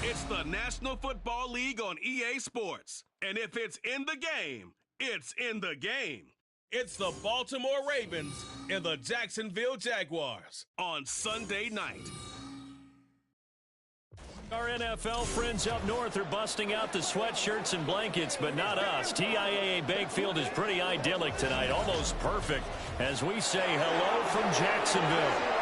It's the National Football League on EA Sports. And if it's in the game, it's in the game. It's the Baltimore Ravens and the Jacksonville Jaguars on Sunday night. Our NFL friends up north are busting out the sweatshirts and blankets, but not us. TIAA Bank Field is pretty idyllic tonight, almost perfect, as we say hello from Jacksonville.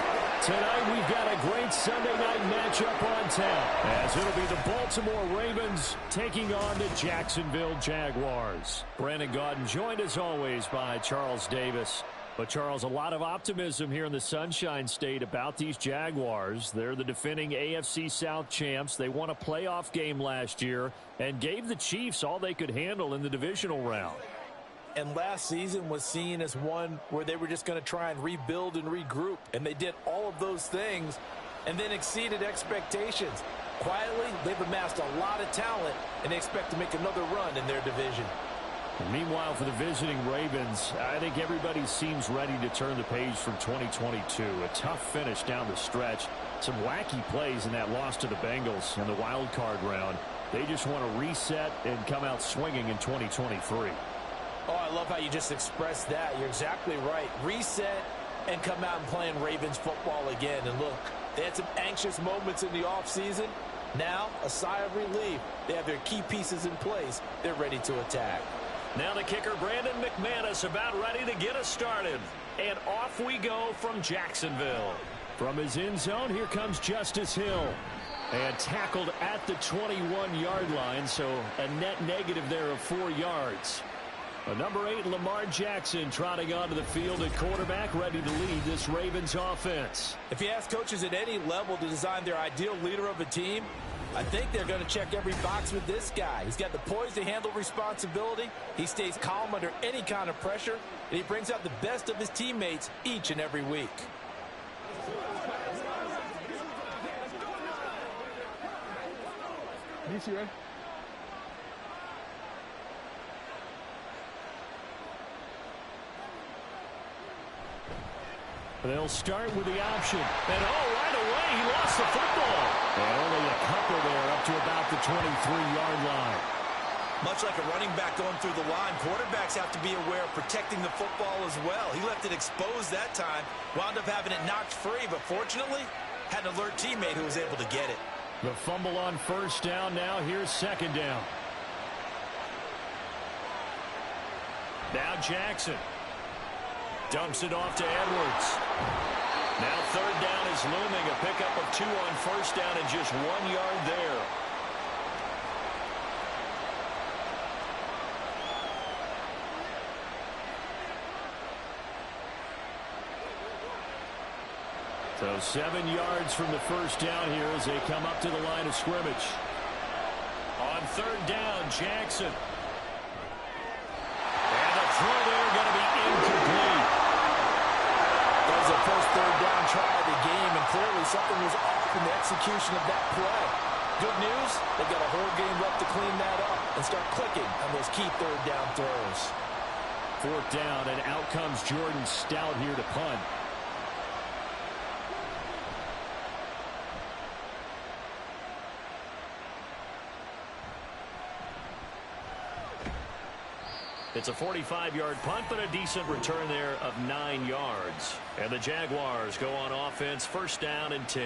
Tonight we've got a great Sunday night matchup on tap, as it'll be the Baltimore Ravens taking on the Jacksonville Jaguars. Brandon Gaudin joined as always by Charles Davis. But, Charles, a lot of optimism here in the Sunshine State about these Jaguars. They're the defending AFC South champs. They won a playoff game last year and gave the Chiefs all they could handle in the divisional round. And last season was seen as one where they were just going to try and rebuild and regroup. And they did all of those things and then exceeded expectations. Quietly, they've amassed a lot of talent, and they expect to make another run in their division. Meanwhile, for the visiting Ravens, I think everybody seems ready to turn the page from 2022. A tough finish down the stretch. Some wacky plays in that loss to the Bengals in the wild card round. They just want to reset and come out swinging in 2023. Oh, I love how you just expressed that. You're exactly right. Reset and come out and playing Ravens football again. And look, they had some anxious moments in the offseason. Now, a sigh of relief. They have their key pieces in place. They're ready to attack. Now the kicker, Brandon McManus, about ready to get us started. And off we go from Jacksonville. From his end zone, here comes Justice Hill. And tackled at the 21-yard line, so a net negative there of 4 yards. Number 8, Lamar Jackson, trotting onto the field at quarterback, ready to lead this Ravens offense. If you ask coaches at any level to design their ideal leader of a team, I think they're going to check every box with this guy. He's got the poise to handle responsibility. He stays calm under any kind of pressure, and he brings out the best of his teammates each and every week. You right? They'll start with the option. And right away, he lost the football. And only a couple there up to about the 23-yard line. Much like a running back going through the line, quarterbacks have to be aware of protecting the football as well. He left it exposed that time, wound up having it knocked free, but fortunately, had an alert teammate who was able to get it. The fumble on first down now. Here's second down. Now Jackson. Dumps it off to Edwards. Now third down is looming. A pickup of 2 on first down and just 1 yard there. So 7 yards from the first down here as they come up to the line of scrimmage. On third down, Jackson. And the throw there going to be incomplete. That was the first third down try of the game, and clearly something was off in the execution of that play. Good news, they've got a whole game left to clean that up and start clicking on those key third down throws. Fourth down, and out comes Jordan Stout here to punt. It's a 45-yard punt, but a decent return there of 9 yards. And the Jaguars go on offense, first down and 10.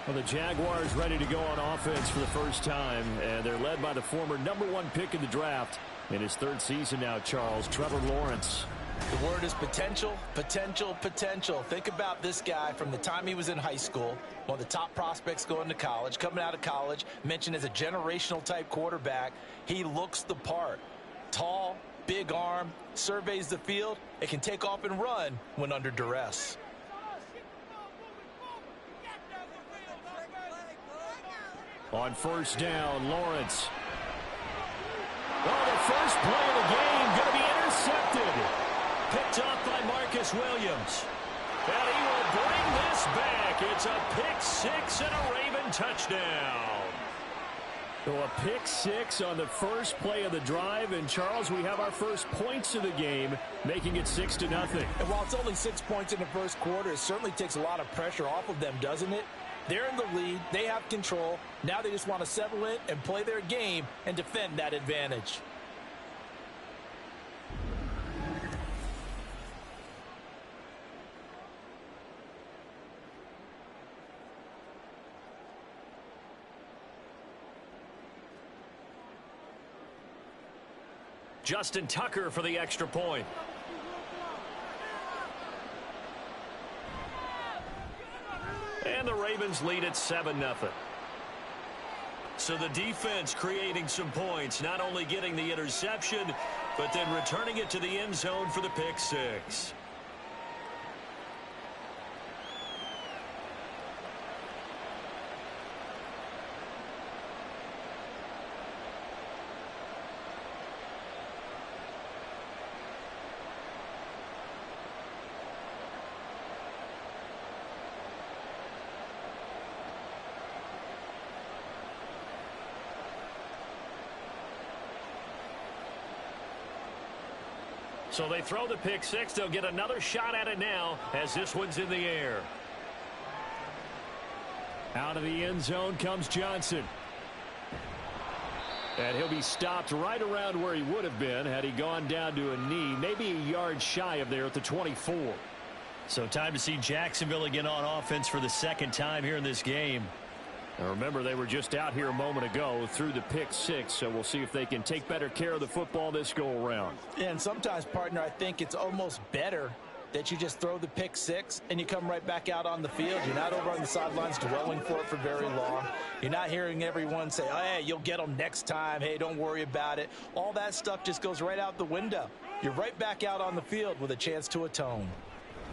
Well, the Jaguars ready to go on offense for the first time, and they're led by the former #1 pick in the draft in his third season now, Charles, Trevor Lawrence. The word is potential, potential, potential. Think about this guy from the time he was in high school, one of the top prospects going to college, coming out of college, mentioned as a generational-type quarterback. He looks the part. Tall, big arm, surveys the field, it can take off and run when under duress. On first down, Lawrence. Oh, the first play of the game going to be intercepted. Picked off by Marcus Williams. And he will bring this back. It's a pick six and a Raven touchdown. So a pick six on the first play of the drive. And, Charles, we have our first points of the game, making it 6-0. And while it's only 6 points in the first quarter, it certainly takes a lot of pressure off of them, doesn't it? They're in the lead. They have control. Now they just want to settle in and play their game and defend that advantage. Justin Tucker for the extra point. And the Ravens lead at 7-0. So the defense creating some points, not only getting the interception, but then returning it to the end zone for the pick six. So they throw the pick six. They'll get another shot at it now as this one's in the air. Out of the end zone comes Johnson. And he'll be stopped right around where he would have been had he gone down to a knee, maybe a yard shy of there at the 24. So time to see Jacksonville again on offense for the second time here in this game. Now remember, they were just out here a moment ago through the pick six, so we'll see if they can take better care of the football this go-around. Yeah, and sometimes, partner, I think it's almost better that you just throw the pick six and you come right back out on the field. You're not over on the sidelines dwelling for it for very long. You're not hearing everyone say, oh, hey, you'll get them next time. Hey, don't worry about it. All that stuff just goes right out the window. You're right back out on the field with a chance to atone.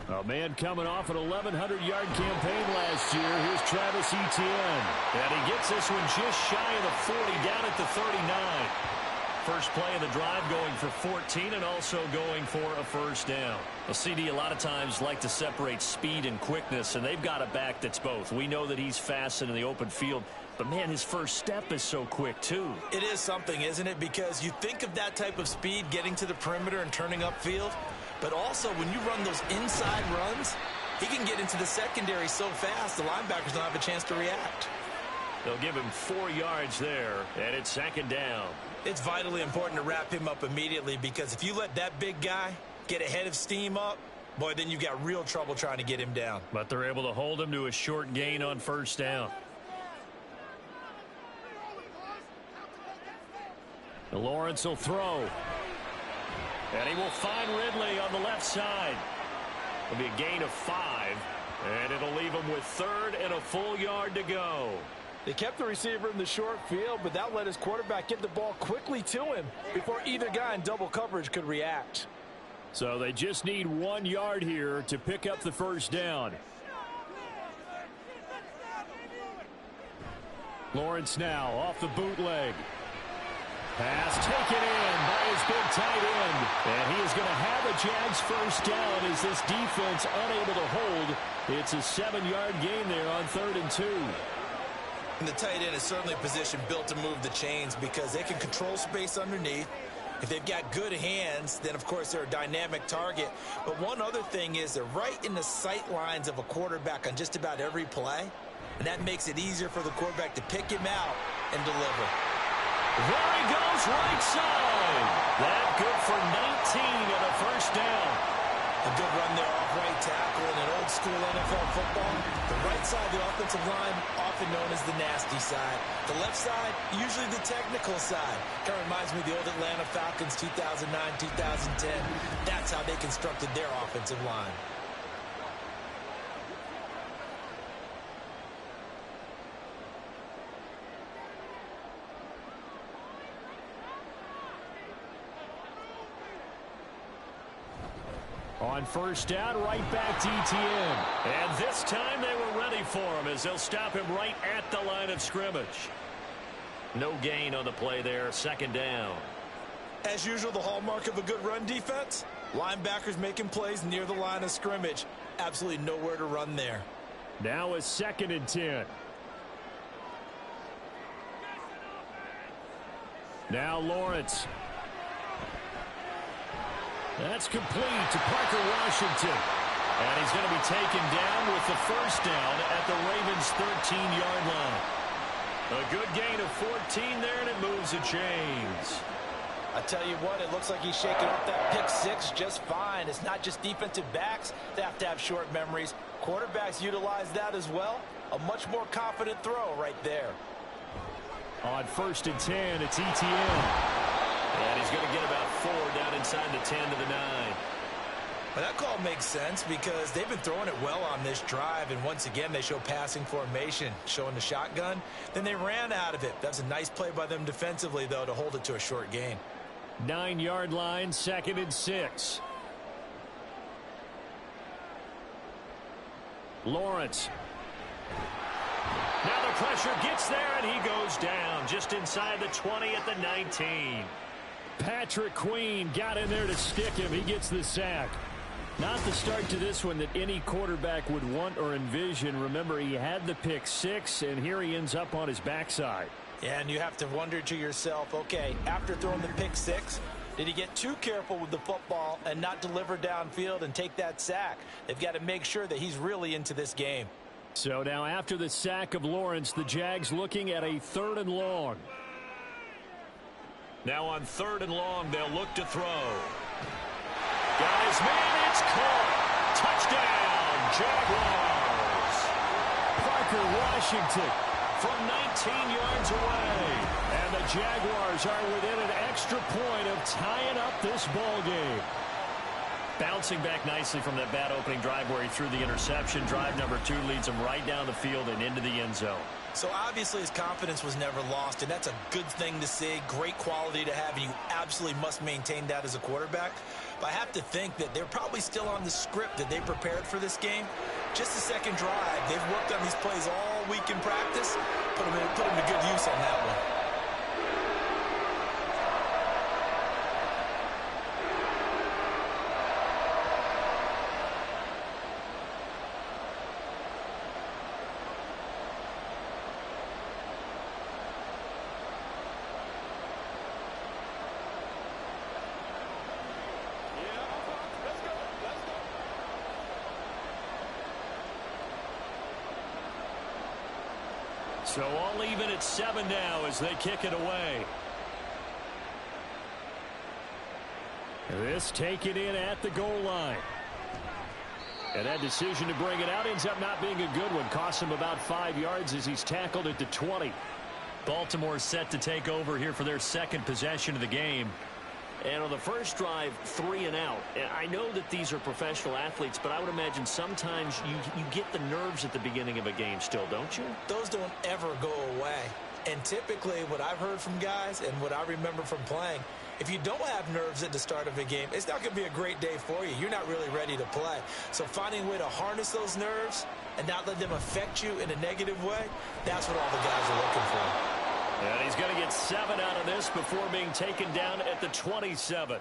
A man coming off an 1,100-yard campaign last year. Here's Travis Etienne. And he gets this one just shy of the 40, down at the 39. First play of the drive going for 14 and also going for a first down. Well, CD a lot of times like to separate speed and quickness, and they've got a back that's both. We know that he's fast in the open field, but, man, his first step is so quick, too. It is something, isn't it? Because you think of that type of speed getting to the perimeter and turning upfield, but also when you run those inside runs, he can get into the secondary so fast the linebackers don't have a chance to react. They'll give him 4 yards there, and it's second down. It's vitally important to wrap him up immediately because if you let that big guy get ahead of steam up, boy, then you've got real trouble trying to get him down. But they're able to hold him to a short gain on first down. Lawrence will throw. And he will find Ridley on the left side. It'll be a gain of 5. And it'll leave him with third and a full yard to go. They kept the receiver in the short field, but that let his quarterback get the ball quickly to him before either guy in double coverage could react. So they just need 1 yard here to pick up the first down. Lawrence now off the bootleg. Pass taken in by his big tight end. And he is going to have a Jags first down as this defense unable to hold. It's a 7-yard gain there on 3rd and 2. And the tight end is certainly a position built to move the chains because they can control space underneath. If they've got good hands, then, of course, they're a dynamic target. But one other thing is they're right in the sight lines of a quarterback on just about every play. And that makes it easier for the quarterback to pick him out and deliver. There he goes, right side. That good for 19 and a first down. A good run there off right tackle in an old-school NFL football. The right side of the offensive line, often known as the nasty side. The left side, usually the technical side. Kind of reminds me of the old Atlanta Falcons 2009, 2010. That's how they constructed their offensive line. On first down, right back to Etienne. And this time they were ready for him as they'll stop him right at the line of scrimmage. No gain on the play there, second down. As usual, the hallmark of a good run defense, linebackers making plays near the line of scrimmage. Absolutely nowhere to run there. Now a 2nd and 10. Now Lawrence. That's complete to Parker Washington. And he's going to be taken down with the first down at the Ravens' 13-yard line. A good gain of 14 there, and it moves the chains. I tell you what, it looks like he's shaking off that pick six just fine. It's not just defensive backs that have to have short memories. Quarterbacks utilize that as well. A much more confident throw right there. On 1st and 10, it's ETN. And he's going to get about 4 down inside the 10 to the 9. Well, that call makes sense because they've been throwing it well on this drive, and once again they show passing formation, showing the shotgun. Then they ran out of it. That's a nice play by them defensively, though, to hold it to a short gain. 9-yard line, 2nd and 6. Lawrence. Now the pressure gets there, and he goes down just inside the 20 at the 19. Patrick Queen got in there to stick him. He gets the sack. Not the start to this one that any quarterback would want or envision. Remember, he had the pick six, and here he ends up on his backside. Yeah, and you have to wonder to yourself, okay, after throwing the pick six, did he get too careful with the football and not deliver downfield and take that sack? They've got to make sure that he's really into this game. So now after the sack of Lawrence, the Jags looking at a 3rd and long. Now on 3rd and long, they'll look to throw. Got his man, it's caught. Touchdown, Jaguars. Parker Washington from 19 yards away. And the Jaguars are within an extra point of tying up this ball game. Bouncing back nicely from that bad opening drive where he threw the interception. Drive number 2 leads him right down the field and into the end zone. So obviously his confidence was never lost, and that's a good thing to see. Great quality to have, and you absolutely must maintain that as a quarterback. But I have to think that they're probably still on the script that they prepared for this game. Just the second drive. They've worked on these plays all week in practice. Put them to good use on that one. So all even at 7 now as they kick it away. This taken in at the goal line. And that decision to bring it out ends up not being a good one. Costs him about 5 yards as he's tackled at the 20. Baltimore set to take over here for their second possession of the game. And on the first drive, 3 and out. And I know that these are professional athletes, but I would imagine sometimes you get the nerves at the beginning of a game still, don't you? Those don't ever go away. And typically what I've heard from guys and what I remember from playing, if you don't have nerves at the start of a game, it's not going to be a great day for you. You're not really ready to play. So finding a way to harness those nerves and not let them affect you in a negative way, that's what all the guys are looking for. And he's going to get 7 out of this before being taken down at the 27.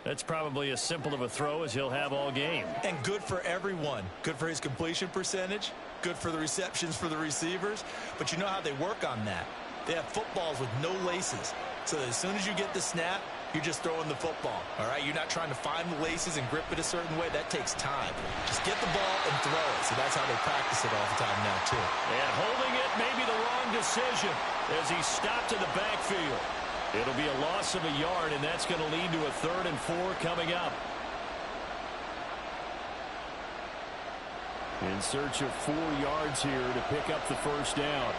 That's probably as simple of a throw as he'll have all game. And good for everyone. Good for his completion percentage. Good for the receptions for the receivers. But you know how they work on that. They have footballs with no laces. So that as soon as you get the snap, you're just throwing the football. All right? You're not trying to find the laces and grip it a certain way. That takes time. Just get the ball and throw it. So that's how they practice it all the time now, too. And holding it may be the wrong decision as he stopped in the backfield. It'll be a loss of a yard, and that's going to lead to a 3rd and 4 coming up. In search of 4 yards here to pick up the first down.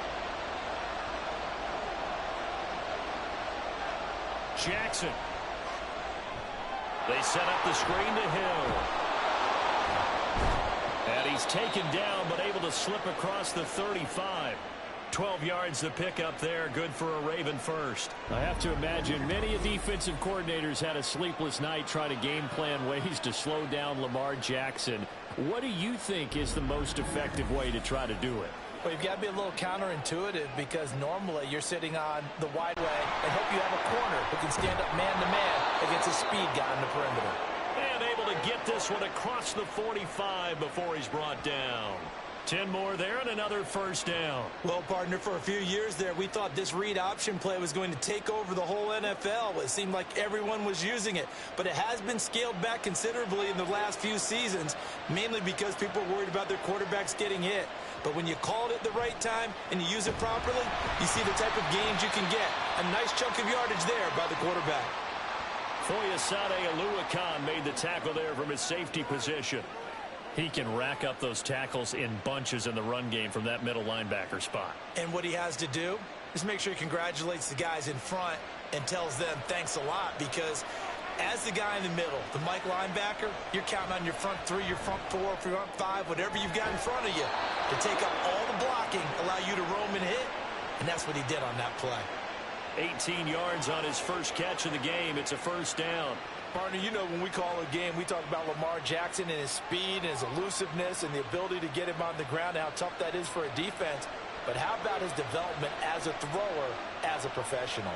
Jackson. They set up the screen to Hill. And he's taken down, but able to slip across the 35. 12 yards to pick up there. Good for a Raven first. I have to imagine many defensive coordinators had a sleepless night trying to game plan ways to slow down Lamar Jackson. What do you think is the most effective way to try to do it? Well, you've got to be a little counterintuitive because normally you're sitting on the wide way and hope you have a corner who can stand up man-to-man against a speed guy on the perimeter. And able to get this one across the 45 before he's brought down. 10 more there and another first down. Well, partner, for a few years there, we thought this read option play was going to take over the whole NFL. It seemed like everyone was using it, but it has been scaled back considerably in the last few seasons, mainly because people are worried about their quarterbacks getting hit. But when you call it at the right time and you use it properly, you see the type of gains you can get. A nice chunk of yardage there by the quarterback. Foyesade Oluwakan made the tackle there from his safety position. He can rack up those tackles in bunches in the run game from that middle linebacker spot. And what he has to do is make sure he congratulates the guys in front and tells them thanks a lot, because as the guy in the middle, the Mike linebacker, you're counting on your front three, your front four, front five, whatever you've got in front of you to take up all the blocking, allow you to roam and hit, and that's what he did on that play. 18 yards on his first catch of the game. It's a first down. Partner, you know when we call a game, we talk about Lamar Jackson and his speed and his elusiveness and the ability to get him on the ground and how tough that is for a defense. But how about his development as a thrower, as a professional?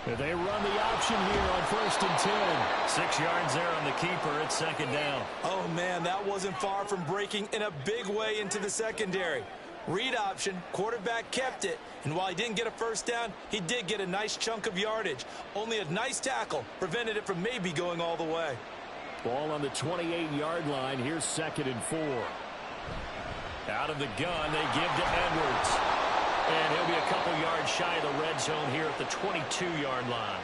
They run the option here on 1st and 10. 6 yards there on the keeper. It's second down. Oh, man, that wasn't far from breaking in a big way into the secondary. Read option, quarterback kept it, and while he didn't get a first down, he did get a nice chunk of yardage. Only a nice tackle prevented it from maybe going all the way. Ball on the 28-yard line. Here's 2nd and 4. Out of the gun, they give to Edwards. And he'll be a couple yards shy of the red zone here at the 22-yard line.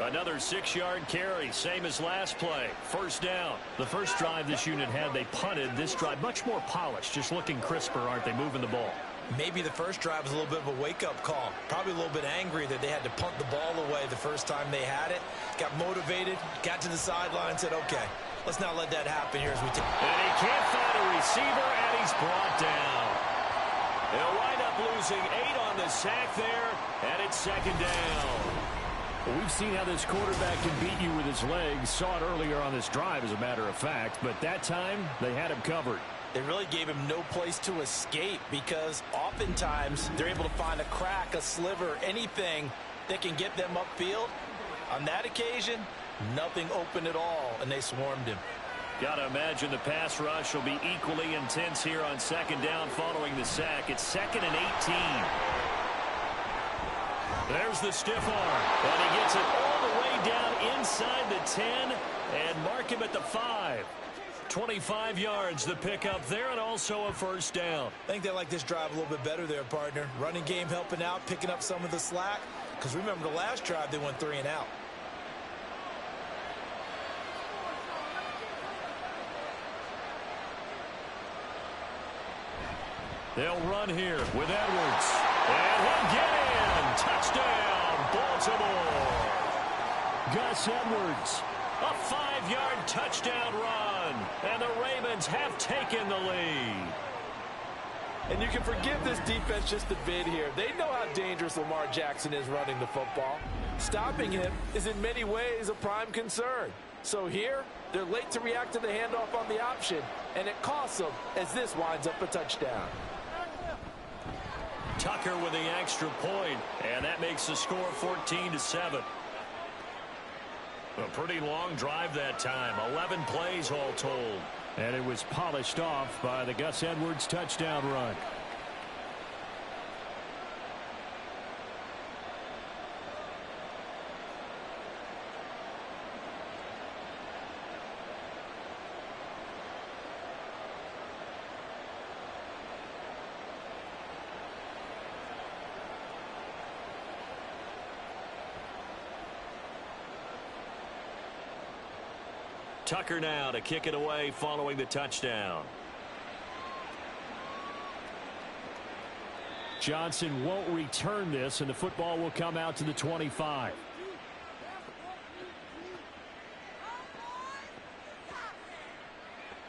Another 6-yard carry, same as last play. First down. The first drive this unit had, they punted. This drive, much more polished, just looking crisper, aren't they, moving the ball? Maybe the first drive was a little bit of a wake-up call. Probably a little bit angry that they had to punt the ball away the first time they had it. Got motivated, got to the sideline, said, okay, let's not let that happen here as we take. And he can't find a receiver, and he's brought down. They'll wind up losing 8 on the sack there, and it's second down. Well, we've seen how this quarterback can beat you with his legs. Saw it earlier on this drive, as a matter of fact. But that time, they had him covered. They really gave him no place to escape, because oftentimes they're able to find a crack, a sliver, anything that can get them upfield. On that occasion, nothing open at all, and they swarmed him. Got to imagine the pass rush will be equally intense here on second down following the sack. It's 2nd and 18. There's the stiff arm, and he gets it all the way down inside the 10 and mark him at the 5. 25 yards the pickup there, and also a first down. I think they like this drive a little bit better there, partner. Running game helping out, picking up some of the slack, because remember the last drive they went 3 and out. They'll run here with Edwards. And he'll get in. Touchdown, Baltimore. Gus Edwards. A 5-yard touchdown run. And the Ravens have taken the lead. And you can forgive this defense just a bit here. They know how dangerous Lamar Jackson is running the football. Stopping him is in many ways a prime concern. So here, they're late to react to the handoff on the option, and it costs them as this winds up a touchdown. Tucker with the extra point, and that makes the score 14-7. A pretty long drive that time, 11 plays all told. And it was polished off by the Gus Edwards touchdown run. Tucker now to kick it away following the touchdown. Johnson won't return this, and the football will come out to the 25.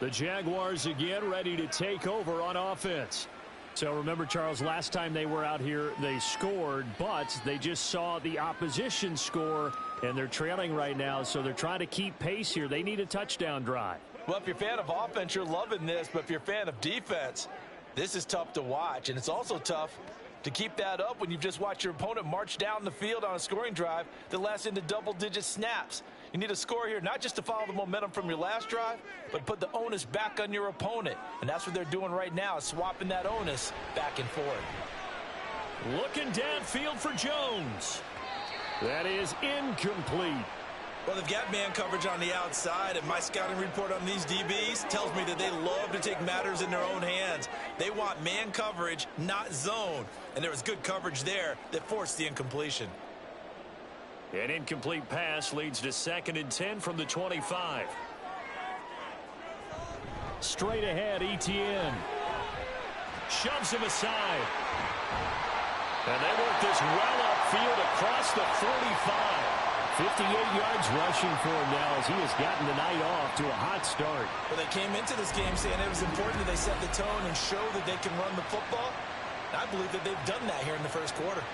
The Jaguars again ready to take over on offense. So remember, Charles, last time they were out here, they scored, but they just saw the opposition score, and they're trailing right now, so they're trying to keep pace here. They need a touchdown drive. Well, if you're a fan of offense, you're loving this, but if you're a fan of defense, this is tough to watch, and it's also tough to keep that up when you've just watched your opponent march down the field on a scoring drive that lasts into double-digit snaps. You need a score here, not just to follow the momentum from your last drive, but put the onus back on your opponent. And that's what they're doing right now, swapping that onus back and forth. Looking downfield for Jones. That is incomplete. Well, they've got man coverage on the outside, and my scouting report on these DBs tells me that they love to take matters in their own hands. They want man coverage, not zone. And there was good coverage there that forced the incompletion. An incomplete pass leads to 2nd and 10 from the 25. Straight ahead, Etienne. Shoves him aside. And they work this well upfield across the 45. 58 yards rushing for him now as he has gotten the night off to a hot start. Well, they came into this game saying it was important that they set the tone and show that they can run the football. And I believe that they've done that here in the first quarter.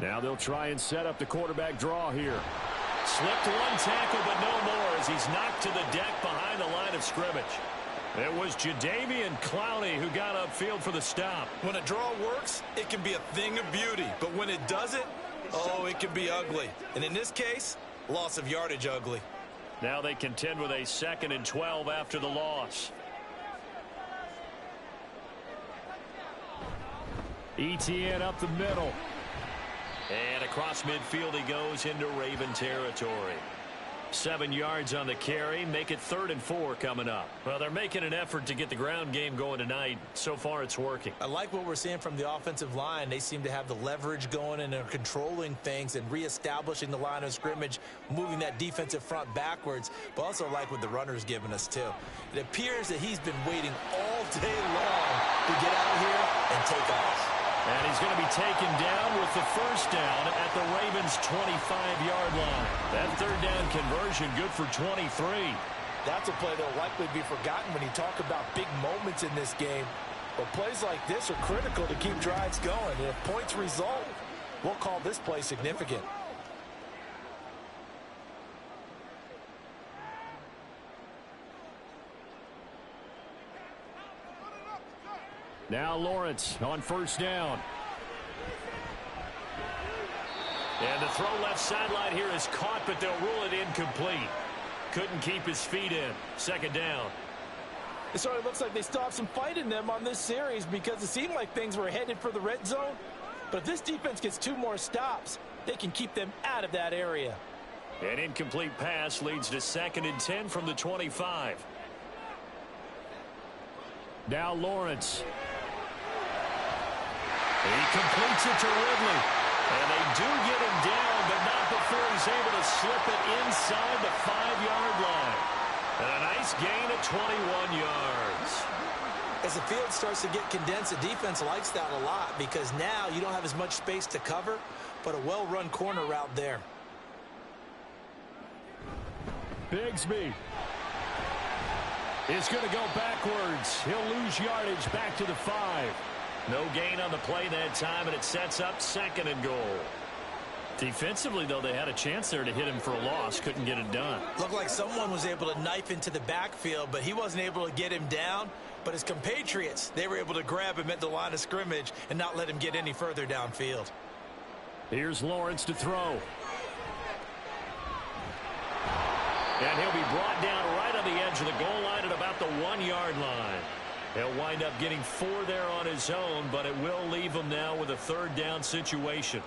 Now they'll try and set up the quarterback draw here. Slipped one tackle, but no more as he's knocked to the deck behind the line of scrimmage. It was Jadeveon Clowney who got upfield for the stop. When a draw works, it can be a thing of beauty. But when it doesn't, oh, it can be ugly. And in this case, loss of yardage ugly. Now they contend with a 2nd and 12 after the loss. Etienne up the middle. And across midfield he goes into Raven territory. 7 yards on the carry. Make it 3rd and 4 coming up. Well, they're making an effort to get the ground game going tonight. So far it's working. I like what we're seeing from the offensive line. They seem to have the leverage going and are controlling things and reestablishing the line of scrimmage, moving that defensive front backwards. But also like what the runner's giving us too. It appears that he's been waiting all day long to get out here and take off. And he's going to be taken down with the first down at the Ravens' 25-yard line. That 3rd down conversion good for 23. That's a play that will likely be forgotten when you talk about big moments in this game. But plays like this are critical to keep drives going. And if points result, we'll call this play significant. Now Lawrence on 1st down. And the throw left sideline here is caught, but they'll rule it incomplete. Couldn't keep his feet in. 2nd down. It sort of looks like they still have some fight in them on this series because it seemed like things were headed for the red zone. But if this defense gets 2 more stops, they can keep them out of that area. An incomplete pass leads to 2nd and 10 from the 25. Now Lawrence. He completes it to Ridley. And they do get him down, but not before he's able to slip it inside the 5-yard line. And a nice gain of 21 yards. As the field starts to get condensed, the defense likes that a lot because now you don't have as much space to cover, but a well-run corner route there. Bigsby is going to go backwards. He'll lose yardage back to the 5. No gain on the play that time, and it sets up 2nd and goal. Defensively, though, they had a chance there to hit him for a loss. Couldn't get it done. Looked like someone was able to knife into the backfield, but he wasn't able to get him down. But his compatriots, they were able to grab him at the line of scrimmage and not let him get any further downfield. Here's Lawrence to throw. And he'll be brought down right on the edge of the goal line at about the 1-yard line. He'll wind up getting 4 there on his own, but it will leave him now with a 3rd down situation.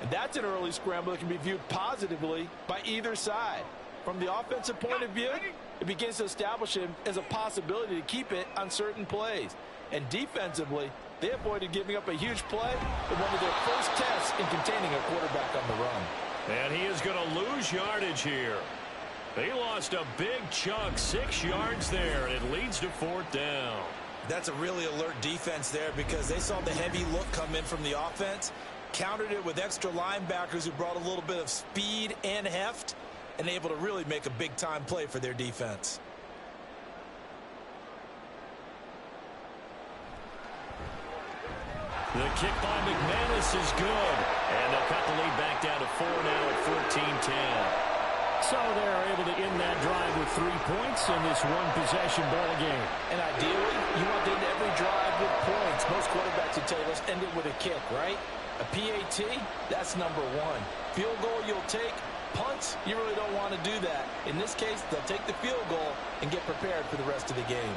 And that's an early scramble that can be viewed positively by either side. From the offensive point of view, it begins to establish him as a possibility to keep it on certain plays. And defensively, they avoided giving up a huge play in one of their first tests in containing a quarterback on the run. And he is going to lose yardage here. They lost a big chunk, 6 yards there, and it leads to 4th down. That's a really alert defense there because they saw the heavy look come in from the offense, countered it with extra linebackers who brought a little bit of speed and heft, and able to really make a big-time play for their defense. The kick by McManus is good. And they'll cut the lead back down to 4 now at 14-10. So they're able to end that drive with 3 points in this one-possession ball game. And ideally, you want to end every drive with points. Most quarterbacks would tell you, let's end it with a kick, right? A PAT, that's number one. Field goal you'll take. Punts, you really don't want to do that. In this case, they'll take the field goal and get prepared for the rest of the game.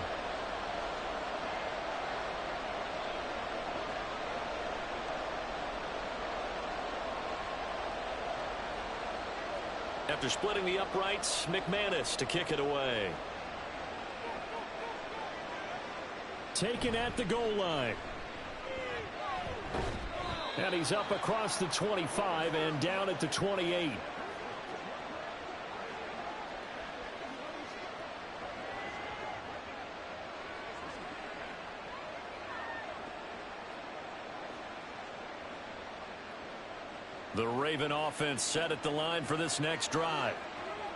After splitting the uprights, McManus to kick it away. Taken at the goal line. And he's up across the 25 and down at the 28. The Raven offense set at the line for this next drive.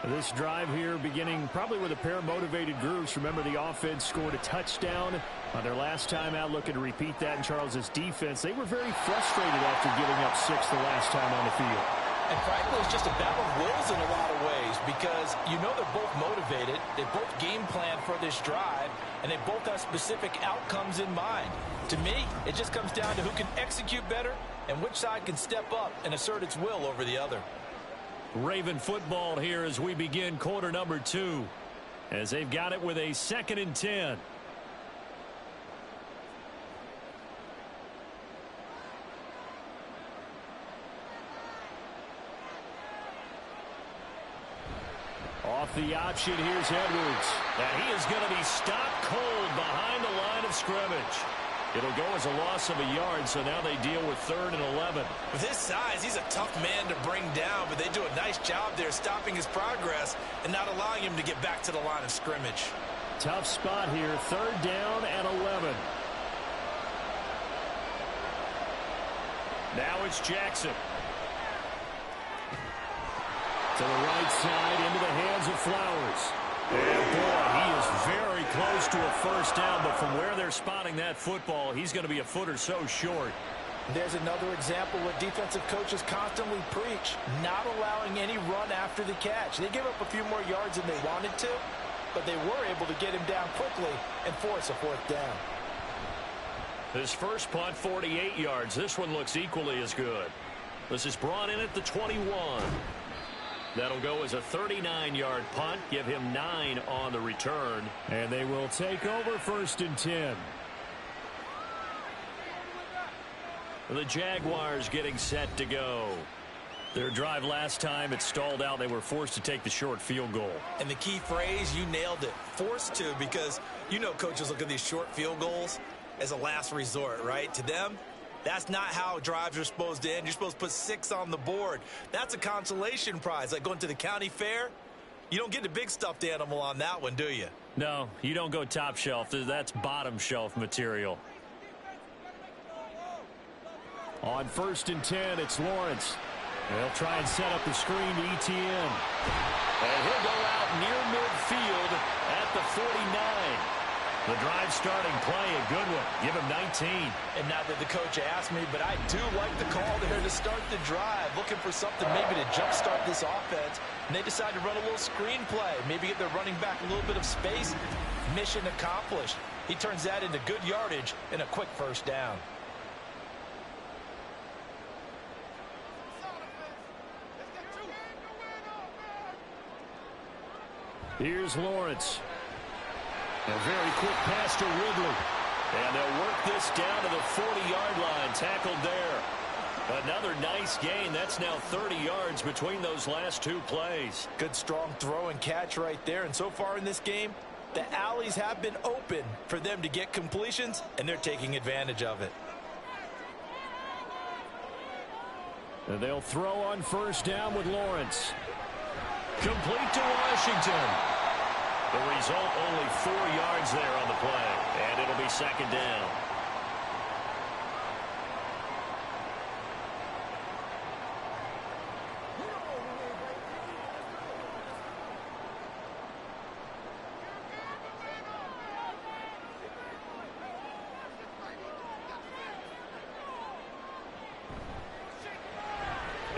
This drive here beginning probably with a pair of motivated groups. Remember, the offense scored a touchdown on their last time out, looking to repeat that in Charles's defense. They were very frustrated after giving up 6 the last time on the field. And frankly, it's just a battle of wills in a lot of ways because you know they're both motivated. They both game plan for this drive, and they both have specific outcomes in mind. To me, it just comes down to who can execute better and which side can step up and assert its will over the other. Raven football here as we begin quarter number 2, as they've got it with a 2nd and 10. Off the option, here's Edwards. And he is going to be stopped cold behind the line of scrimmage. It'll go as a loss of a yard, so now they deal with 3rd and 11. With his size, he's a tough man to bring down, but they do a nice job there stopping his progress and not allowing him to get back to the line of scrimmage. Tough spot here, 3rd down and 11. Now it's Jackson. To the right side, into the hands of Flowers. And boy, he is very close to a 1st down, but from where they're spotting that football, he's going to be a foot or so short. There's another example what defensive coaches constantly preach, not allowing any run after the catch. They give up a few more yards than they wanted to, but they were able to get him down quickly and force a 4th down. His first punt, 48 yards. This one looks equally as good. This is brought in at the 21. That'll go as a 39-yard punt, give him 9 on the return. And they will take over 1st and 10. The Jaguars getting set to go. Their drive last time, it stalled out. They were forced to take the short field goal. And the key phrase, you nailed it, forced to, because you know coaches look at these short field goals as a last resort, right? To them, that's not how drives are supposed to end. You're supposed to put 6 on the board. That's a consolation prize. Like going to the county fair, you don't get the big stuffed animal on that one, do you? No, you don't go top shelf. That's bottom shelf material. On 1st and 10, it's Lawrence. They'll try and set up the screen to ETN. And he'll go out near midfield at the 49. The drive starting play, a good one. Give him 19. And not that the coach asked me, but I do like the call there to start the drive. Looking for something maybe to jumpstart this offense. And they decide to run a little screen play. Maybe get their running back a little bit of space. Mission accomplished. He turns that into good yardage and a quick 1st down. Here's Lawrence. A very quick pass to Ridley. And they'll work this down to the 40-yard line. Tackled there. Another nice gain. That's now 30 yards between those last 2 plays. Good strong throw and catch right there. And so far in this game, the alleys have been open for them to get completions, and they're taking advantage of it. And they'll throw on 1st down with Lawrence. Complete to Washington. The result, only 4 yards there on the play. And it'll be 2nd down.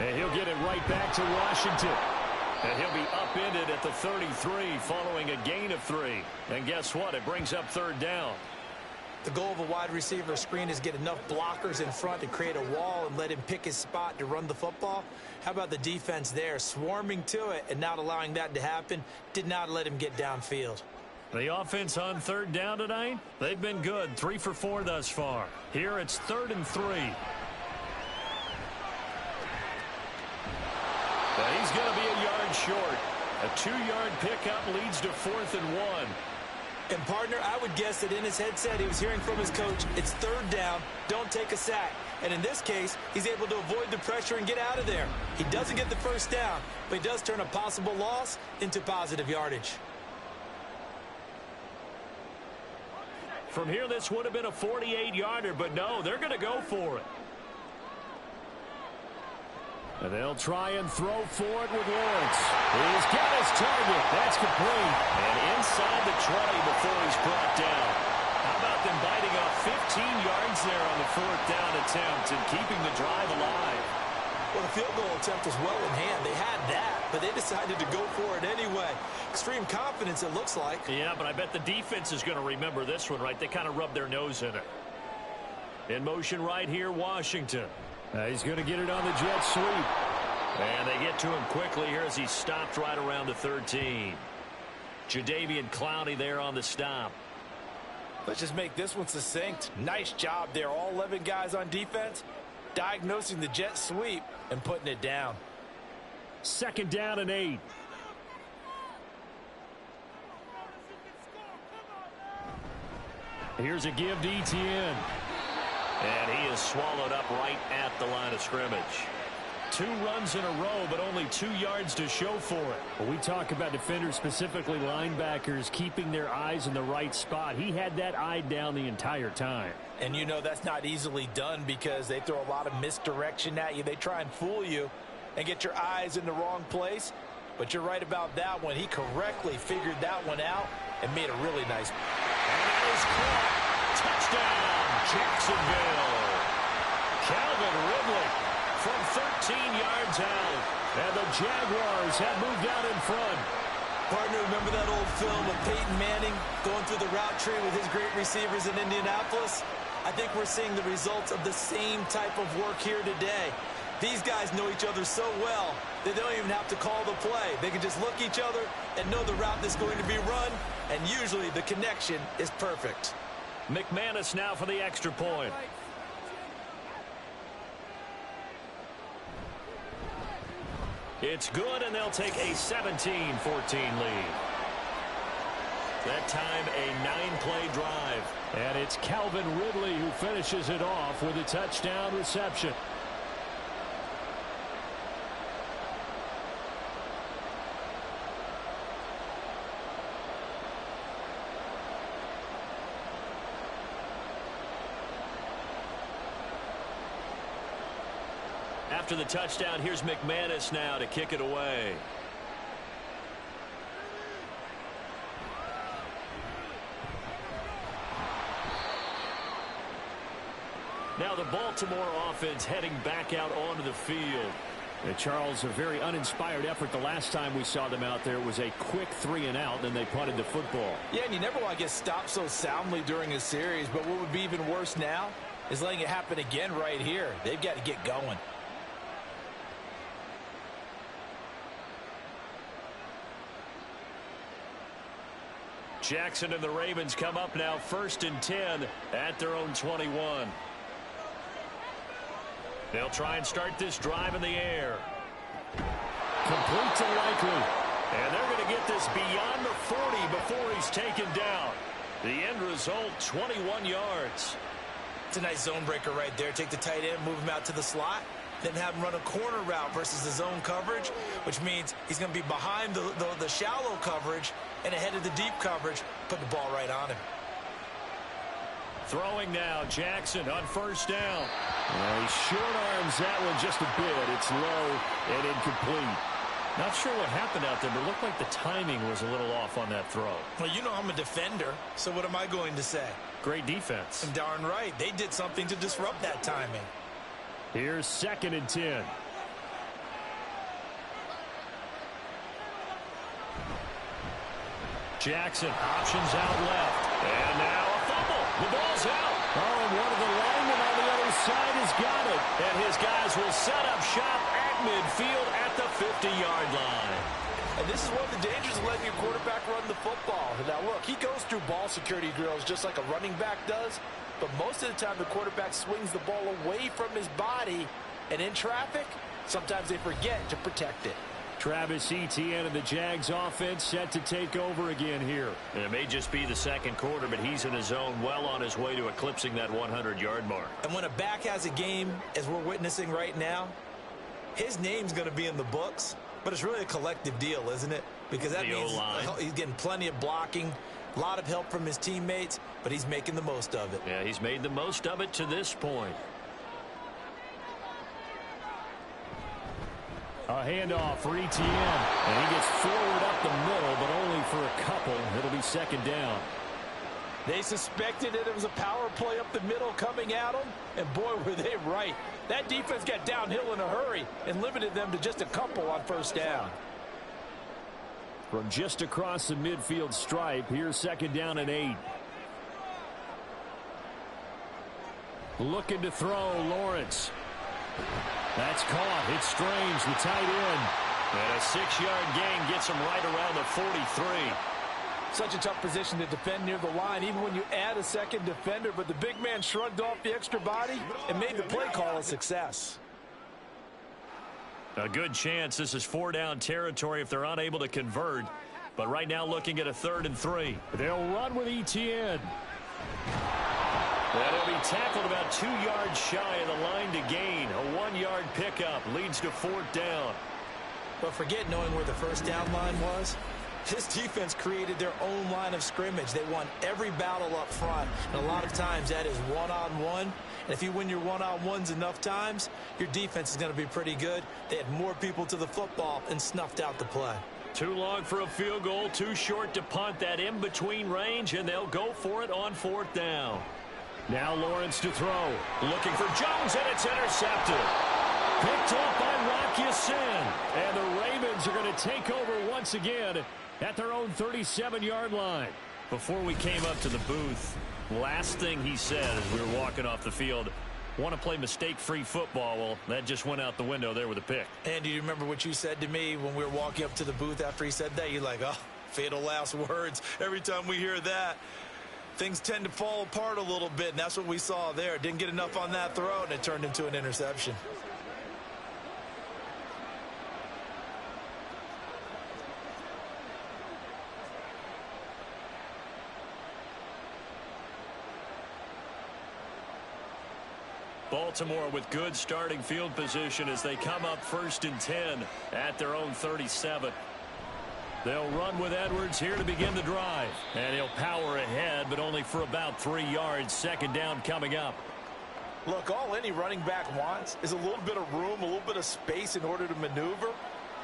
And he'll get it right back to Washington. And he'll be upended at the 33 following a gain of 3. And guess what? It brings up third down. The goal of a wide receiver screen is get enough blockers in front to create a wall and let him pick his spot to run the football. How about the defense there? Swarming to it and not allowing that to happen. Did not let him get downfield. The offense on third down tonight, they've been good. 3 for 4 thus far. Here it's 3rd and 3. And he's going to be a yard short. A 2-yard pickup leads to 4th and 1. And, partner, I would guess that in his headset he was hearing from his coach, it's third down, don't take a sack. And in this case, he's able to avoid the pressure and get out of there. He doesn't get the first down, but he does turn a possible loss into positive yardage. From here, this would have been a 48-yarder, but no, they're going to go for it. And they'll try and throw for it with Lawrence. He's got his target. That's complete. And inside the 20 before he's brought down. How about them biting off 15 yards there on the 4th down attempt and keeping the drive alive? Well, the field goal attempt was well in hand. They had that, but they decided to go for it anyway. Extreme confidence, it looks like. Yeah, but I bet the defense is going to remember this one, right? They kind of rubbed their nose in it. In motion right here, Washington. He's going to get it on the jet sweep. And they get to him quickly here as he stopped right around the 13. Jadeveon Clowney there on the stop. Let's just make this one succinct. Nice job there. All 11 guys on defense diagnosing the jet sweep and putting it down. 2nd down and 8. Here's a give to Etienne. And he is swallowed up right at the line of scrimmage. 2 runs in a row, but only 2 yards to show for it. Well, we talk about defenders, specifically linebackers, keeping their eyes in the right spot. He had that eye down the entire time. And you know that's not easily done because they throw a lot of misdirection at you. They try and fool you and get your eyes in the wrong place. But you're right about that one. He correctly figured that one out and made a really nice. And that is caught. Touchdown, Jacksonville. Calvin Ridley from 13 yards out. And the Jaguars have moved out in front. Partner, remember that old film of Peyton Manning going through the route tree with his great receivers in Indianapolis? I think we're seeing the results of the same type of work here today. These guys know each other so well that they don't even have to call the play. They can just look each other and know the route that's going to be run, and usually the connection is perfect. McManus now for the extra point. It's good, and they'll take a 17-14 lead. That time, a 9-play drive. And it's Calvin Ridley who finishes it off with a touchdown reception. After the touchdown, here's McManus now to kick it away. Now the Baltimore offense heading back out onto the field. And Charles, a very uninspired effort the last time we saw them out there. It was a quick 3-and-out, and they punted the football. Yeah, and you never want to get stopped so soundly during a series, but what would be even worse now is letting it happen again right here. They've got to get going. Jackson and the Ravens come up now 1st and 10 at their own 21. They'll try and start this drive in the air. Complete to Likely. And they're going to get this beyond the 40 before he's taken down. The end result, 21 yards. It's a nice zone breaker right there. Take the tight end, move him out to the slot, then have him run a corner route versus the zone coverage, which means he's going to be behind the shallow coverage and ahead of the deep coverage. Put the ball right on him. Throwing now, Jackson on 1st down. He short arms that one just a bit. It's low and incomplete. Not sure what happened out there, but it looked like the timing was a little off on that throw. Well, you know I'm a defender, so what am I going to say? Great defense. And darn right, they did something to disrupt that timing. Here's 2nd and 10. Jackson options out left. And now a fumble. The ball's out. Oh, and one of the linemen on the other side has got it. And his guys will set up shop at midfield at the 50-yard line. And this is one of the dangers of letting your quarterback run the football. Now, look, he goes through ball security drills just like a running back does. But most of the time, the quarterback swings the ball away from his body. And in traffic, sometimes they forget to protect it. Travis Etienne and the Jags offense set to take over again here. And it may just be the second quarter, but he's in his zone, well on his way to eclipsing that 100-yard mark. And when a back has a game, as we're witnessing right now, his name's going to be in the books. But it's really a collective deal, isn't it? Because that means he's getting plenty of blocking, a lot of help from his teammates, but he's making the most of it. Yeah, he's made the most of it to this point. A handoff for Etienne. And he gets forward up the middle, but only for a couple. It'll be second down. They suspected that it was a power play up the middle coming at them, and boy, were they right. That defense got downhill in a hurry and limited them to just a couple on first down. From just across the midfield stripe, here's second down and 8. Looking to throw, Lawrence. That's caught. It's Strange, the tight end. And a 6-yard gain gets him right around the 43. Such a tough position to defend near the line, even when you add a second defender. But the big man shrugged off the extra body and made the play call a success. A good chance this is 4-down territory if they're unable to convert. But right now looking at a 3rd and 3. They'll run with Etienne. And he'll be tackled about 2 yards shy of the line to gain. A 1-yard pickup leads to 4th down. But forget knowing where the first down line was. This defense created their own line of scrimmage. They won every battle up front. And a lot of times that is one-on-one. And if you win your one-on-ones enough times, your defense is going to be pretty good. They had more people to the football and snuffed out the play. Too long for a field goal, too short to punt. That in-between range, and they'll go for it on 4th down. Now Lawrence to throw. Looking for Jones, and it's intercepted. Picked off by Rock Ya-Sin. And the Ravens are going to take over once again at their own 37-yard line. Before we came up to the booth, last thing he said as we were walking off the field, want to play mistake-free football. Well, that just went out the window there with a pick. And do you remember what you said to me when we were walking up to the booth after he said that? You're like, oh, fatal last words. Every time we hear that, things tend to fall apart a little bit, and that's what we saw there. Didn't get enough on that throw, and it turned into an interception. Baltimore with good starting field position as they come up 1st and 10 at their own 37. They'll run with Edwards here to begin the drive. And he'll power ahead, but only for about 3 yards. Second down coming up. Look, all any running back wants is a little bit of room, a little bit of space in order to maneuver.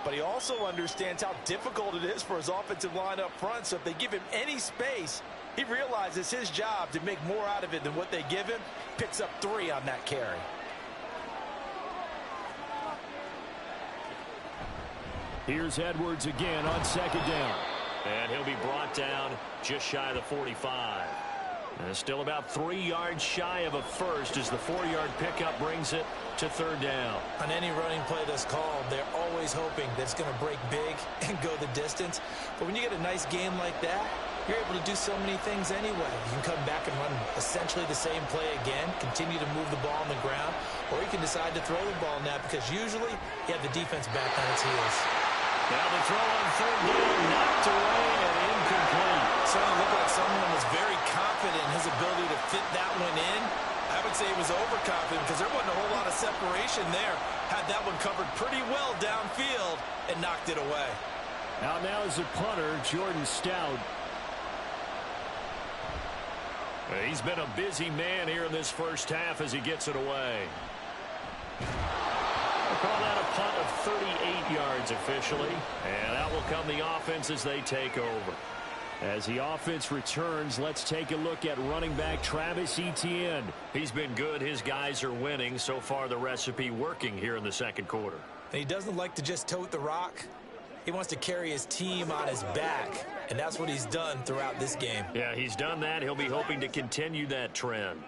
But he also understands how difficult it is for his offensive line up front. So if they give him any space, he realizes his job to make more out of it than what they give him. Picks up 3 on that carry. Here's Edwards again on second down. And he'll be brought down just shy of the 45. And still about 3 yards shy of a first as the 4-yard pickup brings it to 3rd down. On any running play that's called, they're always hoping that it's going to break big and go the distance. But when you get a nice game like that, you're able to do so many things anyway. You can come back and run essentially the same play again, continue to move the ball on the ground, or you can decide to throw the ball now because usually you have the defense back on its heels. Now the throw on 3rd down, knocked away and incomplete. Certainly looked like someone was very confident in his ability to fit that one in. I would say he was overconfident because there wasn't a whole lot of separation there. Had that one covered pretty well downfield and knocked it away. Out now is the punter, Jordan Stout. He's been a busy man here in this first half as he gets it away. We'll call that a punt of 38 yards officially. And out will come the offense as they take over. As the offense returns, let's take a look at running back Travis Etienne. He's been good. His guys are winning. So far the recipe working here in the second quarter. And he doesn't like to just tote the rock. He wants to carry his team on his back, and that's what he's done throughout this game. Yeah, he's done that. He'll be hoping to continue that trend.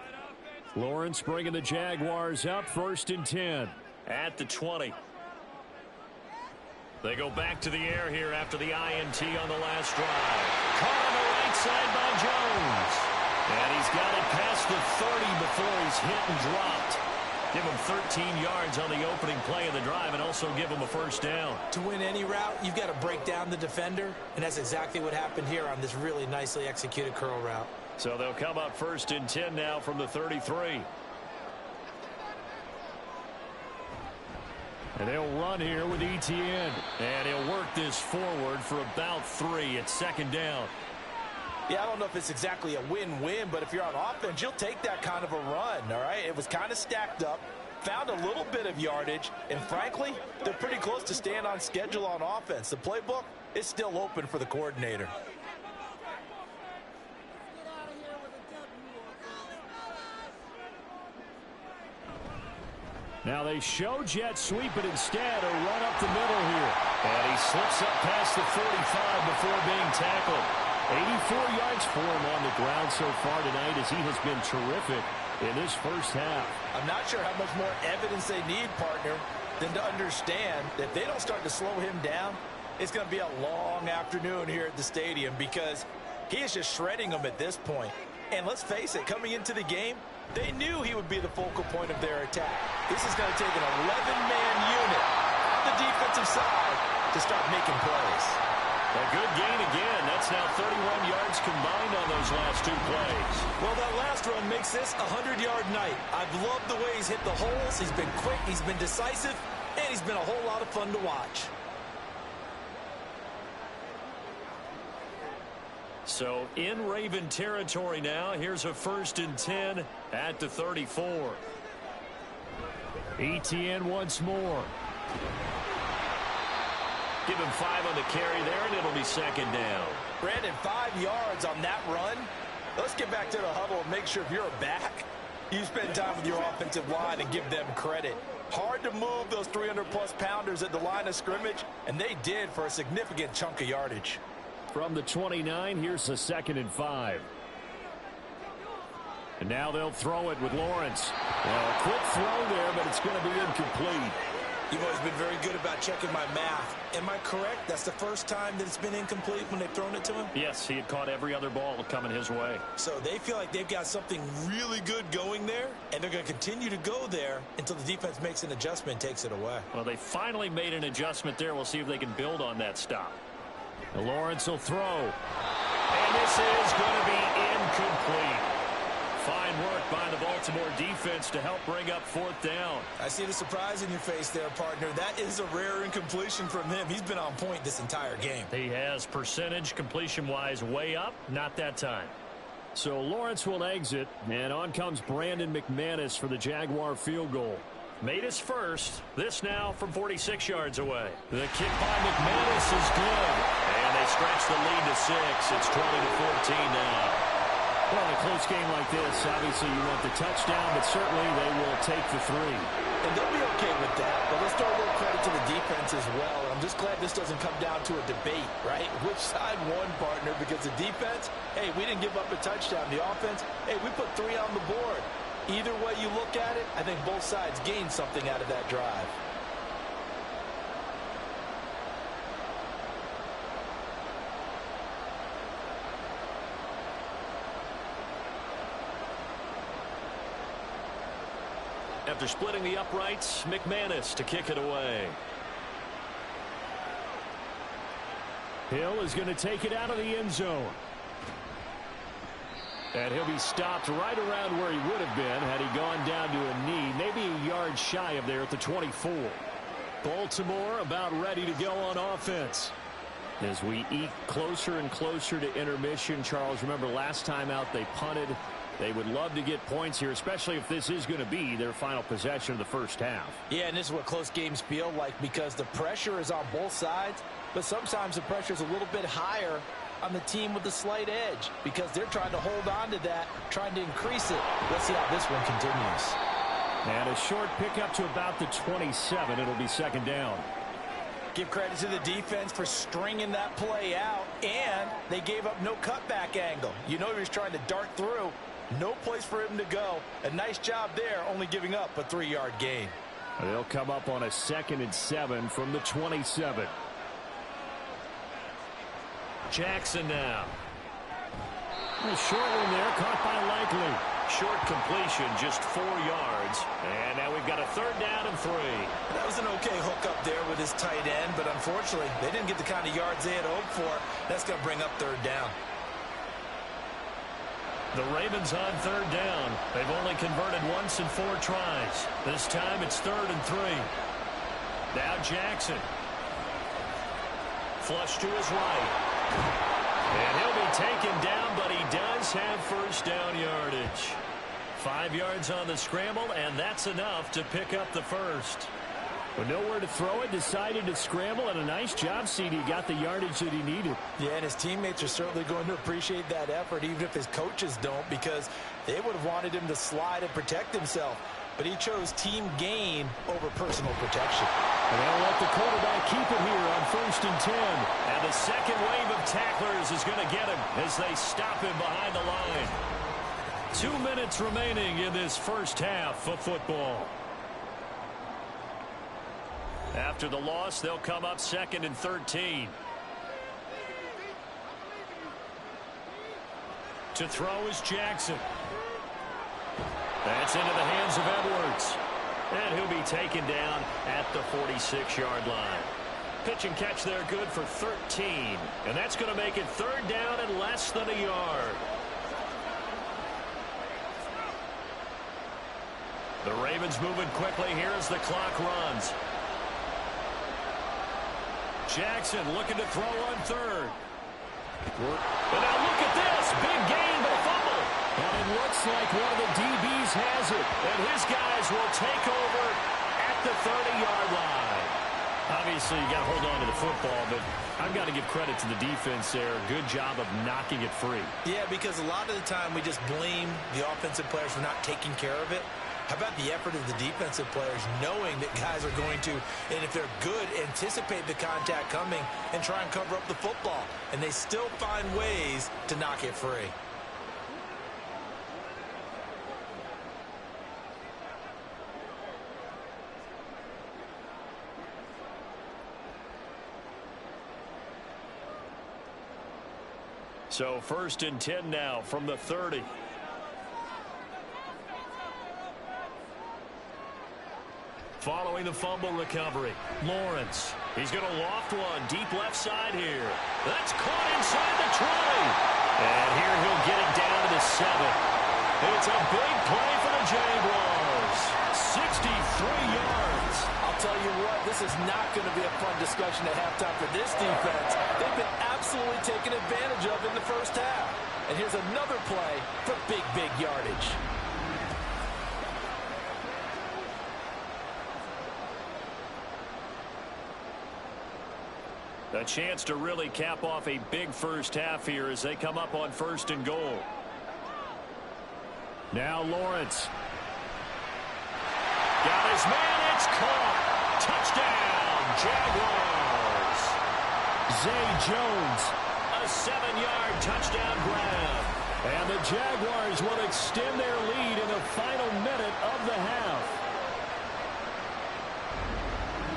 Lawrence bringing the Jaguars up, 1st and 10. At the 20. They go back to the air here after the INT on the last drive. Caught on the right side by Jones. And he's got it past the 30 before he's hit and dropped. Give him 13 yards on the opening play of the drive and also give him a 1st down. To win any route, you've got to break down the defender, and that's exactly what happened here on this really nicely executed curl route. So they'll come up 1st and 10 now from the 33. And they'll run here with Etienne. And he'll work this forward for about 3. It's 2nd down. Yeah, I don't know if it's exactly a win-win, but if you're on offense, you'll take that kind of a run, all right? It was kind of stacked up, found a little bit of yardage, and frankly, they're pretty close to staying on schedule on offense. The playbook is still open for the coordinator. Now they show jet sweep, but instead a run up the middle here. And he slips up past the 45 before being tackled. 84 yards for him on the ground so far tonight as he has been terrific in this first half. I'm not sure how much more evidence they need, partner, than to understand that if they don't start to slow him down, it's going to be a long afternoon here at the stadium because he is just shredding them at this point. And let's face it, coming into the game, they knew he would be the focal point of their attack. This is going to take an 11-man unit on the defensive side to start making plays. A good gain again. That's now 31 yards combined on those last 2 plays. Well, that last run makes this a 100-yard night. I've loved the way he's hit the holes. He's been quick, he's been decisive, and he's been a whole lot of fun to watch. So in Raven territory now. Here's a 1st and 10 at the 34. Etienne once more. Give him 5 on the carry there, and it'll be 2nd down. Brandon, 5 yards on that run. Let's get back to the huddle and make sure if you're a back, you spend time with your offensive line and give them credit. Hard to move those 300-plus pounders at the line of scrimmage, and they did for a significant chunk of yardage. From the 29, here's a 2nd and 5. And now they'll throw it with Lawrence. Well, a quick throw there, but it's going to be incomplete. You've always been very good about checking my math. Am I correct? That's the first time that it's been incomplete when they've thrown it to him? Yes, he had caught every other ball coming his way. So they feel like they've got something really good going there, and they're going to continue to go there until the defense makes an adjustment and takes it away. Well, they finally made an adjustment there. We'll see if they can build on that stop. And Lawrence will throw. And this is going to be incomplete. Fine work by the Baltimore defense to help bring up 4th down. I see the surprise in your face there, partner. That is a rare incompletion from him. He's been on point this entire game. He has percentage completion-wise way up. Not that time. So Lawrence will exit, and on comes Brandon McManus for the Jaguar field goal. Made his first. This now from 46 yards away. The kick by McManus is good. And they stretch the lead to 6. It's 20-14 now. Well, in a close game like this, obviously you want the touchdown, but certainly they will take the 3. And they'll be okay with that. But let's throw a little credit to the defense as well. I'm just glad this doesn't come down to a debate, right? Which side won, partner? Because the defense, hey, we didn't give up a touchdown. The offense, hey, we put 3 on the board. Either way you look at it, I think both sides gained something out of that drive. After splitting the uprights, McManus to kick it away. Hill is going to take it out of the end zone. And he'll be stopped right around where he would have been had he gone down to a knee, maybe a yard shy of there at the 24. Baltimore about ready to go on offense. As we eke closer and closer to intermission, Charles, remember last time out they punted. They would love to get points here, especially if this is going to be their final possession of the first half. Yeah, and this is what close games feel like because the pressure is on both sides, but sometimes the pressure is a little bit higher on the team with the slight edge because they're trying to hold on to that, trying to increase it. Let's see how this one continues. And a short pickup to about the 27. It'll be 2nd down. Give credit to the defense for stringing that play out, and they gave up no cutback angle. You know he was trying to dart through. No place for him to go. A nice job there, only giving up a 3-yard gain. They'll come up on a 2nd and 7 from the 27. Jackson now. A short one there, caught by Likely. Short completion, just 4 yards. And now we've got a 3rd down and 3. That was an okay hook up there with his tight end, but unfortunately, they didn't get the kind of yards they had hoped for. That's going to bring up 3rd down. The Ravens on 3rd down. They've only converted once in 4 tries. This time it's 3rd and 3. Now Jackson. Flush to his right. And he'll be taken down, but he does have 1st down yardage. 5 yards on the scramble, and that's enough to pick up the 1st. But nowhere to throw it, decided to scramble, and a nice job, CD. Got the yardage that he needed. Yeah, and his teammates are certainly going to appreciate that effort, even if his coaches don't, because they would have wanted him to slide and protect himself. But he chose team gain over personal protection. And they'll let the quarterback keep it here on 1st and 10. And the second wave of tacklers is going to get him as they stop him behind the line. 2 minutes remaining in this first half of football. After the loss, they'll come up 2nd and 13. To throw is Jackson. That's into the hands of Edwards. And he'll be taken down at the 46-yard line. Pitch and catch there good for 13. And that's going to make it 3rd down and less than a yard. The Ravens moving quickly here as the clock runs. Jackson looking to throw on 3rd. And now look at this. Big gain, but a fumble. And it looks like one of the DBs has it. And his guys will take over at the 30-yard line. Obviously, you got to hold on to the football, but I've got to give credit to the defense there. Good job of knocking it free. Yeah, because a lot of the time we just blame the offensive players for not taking care of it. How about the effort of the defensive players knowing that guys are going to, and if they're good, anticipate the contact coming and try and cover up the football. And they still find ways to knock it free. So 1st and 10 now from the 30. Following the fumble recovery, Lawrence. He's going to loft one deep left side here. That's caught inside the 20. And here he'll get it down to the 7. It's a big play for the Jaguars. 63 yards. I'll tell you what, this is not going to be a fun discussion at halftime for this defense. They've been absolutely taken advantage of in the first half. And here's another play for big yardage. A chance to really cap off a big first half here as they come up on 1st and goal. Now Lawrence. Got his man, it's caught. Touchdown, Jaguars. Zay Jones. A 7-yard touchdown grab. And the Jaguars will extend their lead in the final minute of the half.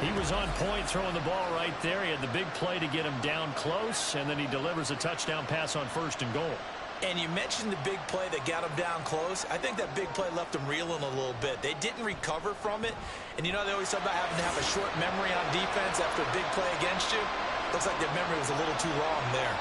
He was on point throwing the ball right there. He had the big play to get him down close, and then he delivers a touchdown pass on 1st and goal. And you mentioned the big play that got him down close. I think that big play left him reeling a little bit. They didn't recover from it. And you know they always talk about having to have a short memory on defense after a big play against you. Looks like their memory was a little too long there.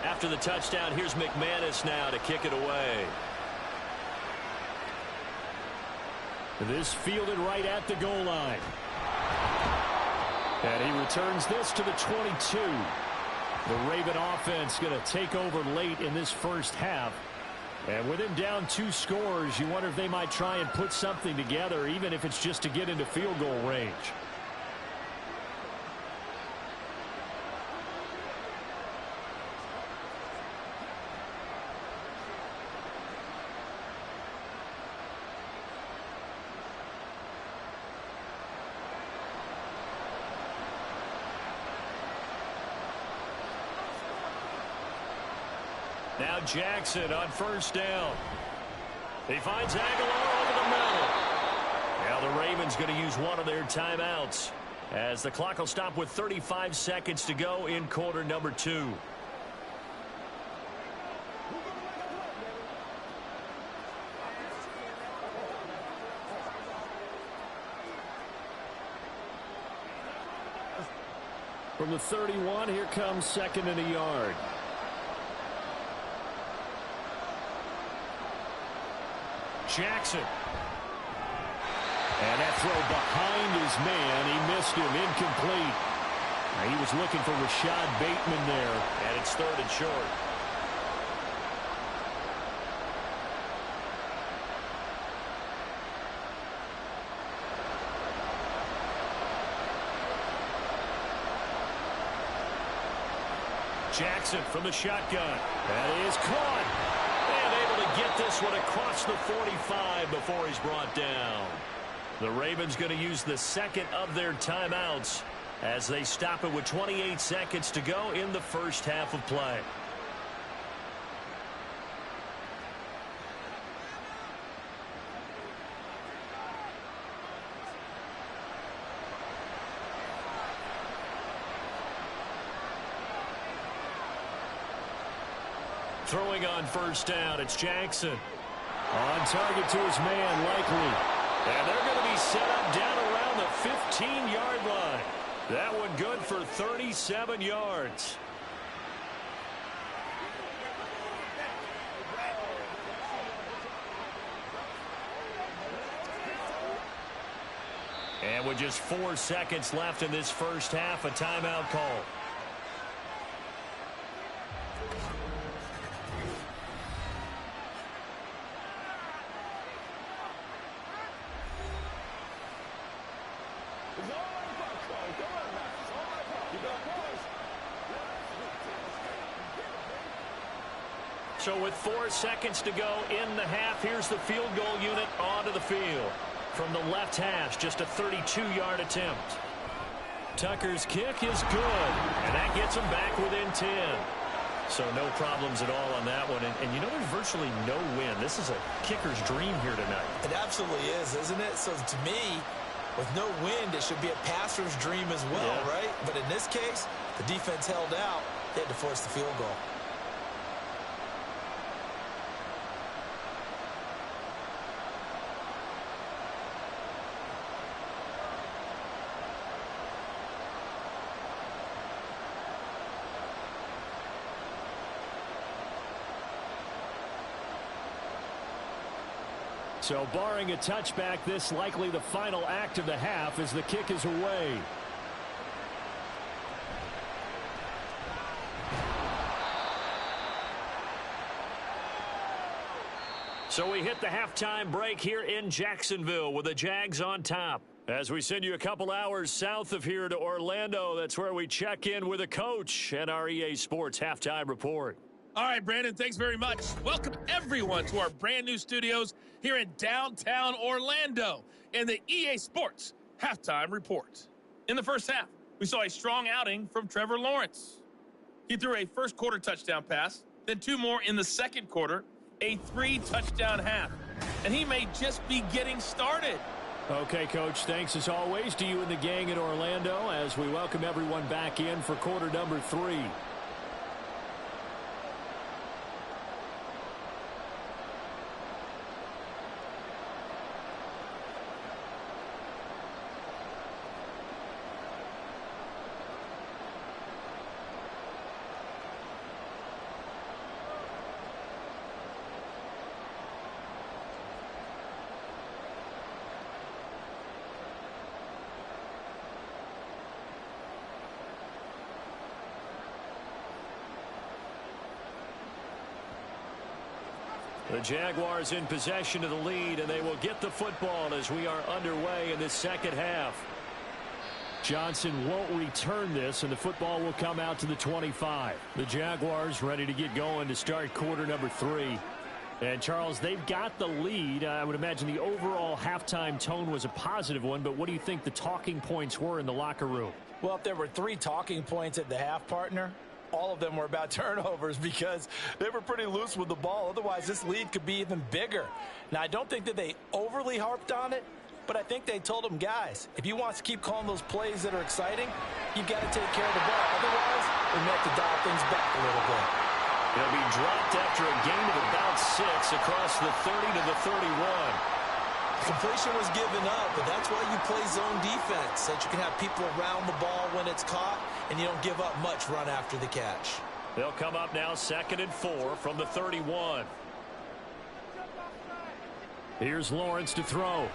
After the touchdown, here's McManus now to kick it away. This fielded right at the goal line. And he returns this to the 22. The Raven offense going to take over late in this first half. And with him down 2 scores, you wonder if they might try and put something together, even if it's just to get into field goal range. Now Jackson on first down. He finds Aguilar over the middle. Now the Ravens going to use one of their timeouts as the clock will stop with 35 seconds to go in quarter number 2. From the 31, here comes 2nd and a yard. Jackson. And that throw behind his man. He missed him. Incomplete. Now he was looking for Rashad Bateman there. And it's 3rd and short. Jackson from the shotgun. That is caught. Get this one across the 45 before he's brought down. The Ravens going to use the 2nd of their timeouts as they stop it with 28 seconds to go in the first half of play. Throwing on first down, it's Jackson. On target to his man, Likely. And they're going to be set up down around the 15-yard line. That one good for 37 yards. And with just 4 seconds left in this first half, a timeout call. So with 4 seconds to go in the half, here's the field goal unit onto the field. From the left hash, just a 32-yard attempt. Tucker's kick is good, and that gets him back within 10. So no problems at all on that one. And you know, there's virtually no win. This is a kicker's dream here tonight. It absolutely is, isn't it? So to me, with no wind, it should be a passer's dream as well, right? But in this case, the defense held out. They had to force the field goal. So barring a touchback, this likely the final act of the half as the kick is away. So we hit the halftime break here in Jacksonville with the Jags on top. As we send you a couple hours south of here to Orlando, that's where we check in with a coach at our EA Sports Halftime Report. All right, Brandon, thanks very much. Welcome, everyone, to our brand-new studios here in downtown Orlando in the EA Sports Halftime Report. In the first half, we saw a strong outing from Trevor Lawrence. He threw a first-quarter touchdown pass, then 2 more in the second quarter, a 3-touchdown half. And he may just be getting started. Okay, Coach, thanks as always to you and the gang in Orlando as we welcome everyone back in for quarter number 3. The Jaguars in possession of the lead, and they will get the football as we are underway in this second half. Johnson won't return this, and the football will come out to the 25. The Jaguars ready to get going to start quarter number 3. And, Charles, they've got the lead. I would imagine the overall halftime tone was a positive one, but what do you think the talking points were in the locker room? Well, if there were 3 talking points at the half, partner, all of them were about turnovers because they were pretty loose with the ball. Otherwise, this lead could be even bigger. Now, I don't think that they overly harped on it, but I think they told them, guys, if you want to keep calling those plays that are exciting, you've got to take care of the ball. Otherwise, we may have to dial things back a little bit. He'll be dropped after a gain of about 6 across the 30 to the 31. Completion was given up, but that's why you play zone defense, so that you can have people around the ball when it's caught, and you don't give up much run after the catch. They'll come up now 2nd and 4 from the 31. Here's Lawrence to throw.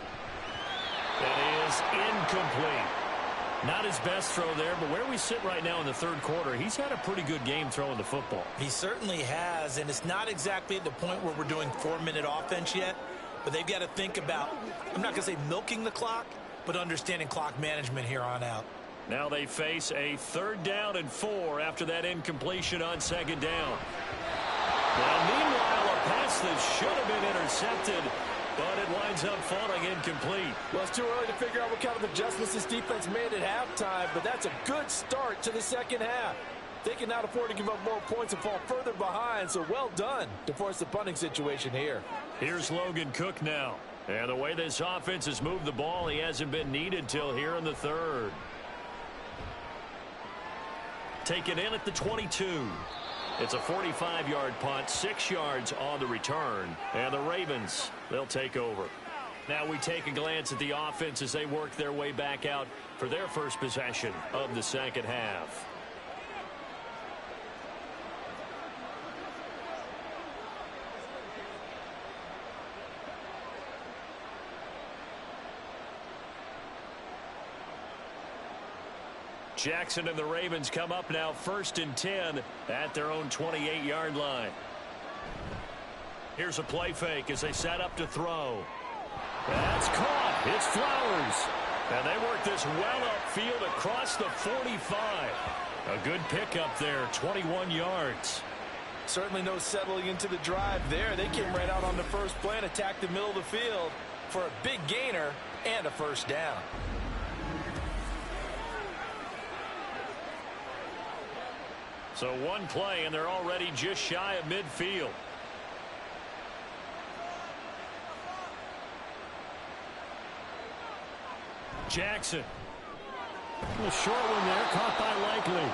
It is incomplete. Not his best throw there, but where we sit right now in the third quarter, he's had a pretty good game throwing the football. He certainly has, and it's not exactly at the point where we're doing 4-minute offense yet, but they've got to think about, I'm not going to say milking the clock, but understanding clock management here on out. Now they face a 3rd down and 4 after that incompletion on 2nd down. Now, meanwhile, a pass that should have been intercepted, but it winds up falling incomplete. Well, it's too early to figure out what kind of adjustments this defense made at halftime, but that's a good start to the second half. They cannot afford to give up more points and fall further behind, so well done to force the punting situation here. Here's Logan Cook now. And the way this offense has moved the ball, he hasn't been needed till here in the 3rd. Taken in at the 22. It's a 45-yard punt, 6 yards on the return. And the Ravens, they'll take over. Now we take a glance at the offense as they work their way back out for their first possession of the second half. Jackson and the Ravens come up now 1st and 10 at their own 28-yard line. Here's a play fake as they set up to throw. That's caught. It's Flowers. And they work this well upfield across the 45. A good pickup there, 21 yards. Certainly no settling into the drive there. They came right out on the first play and attacked the middle of the field for a big gainer and a 1st down. So one play, and they're already just shy of midfield. Jackson. A short one there, caught by Likely.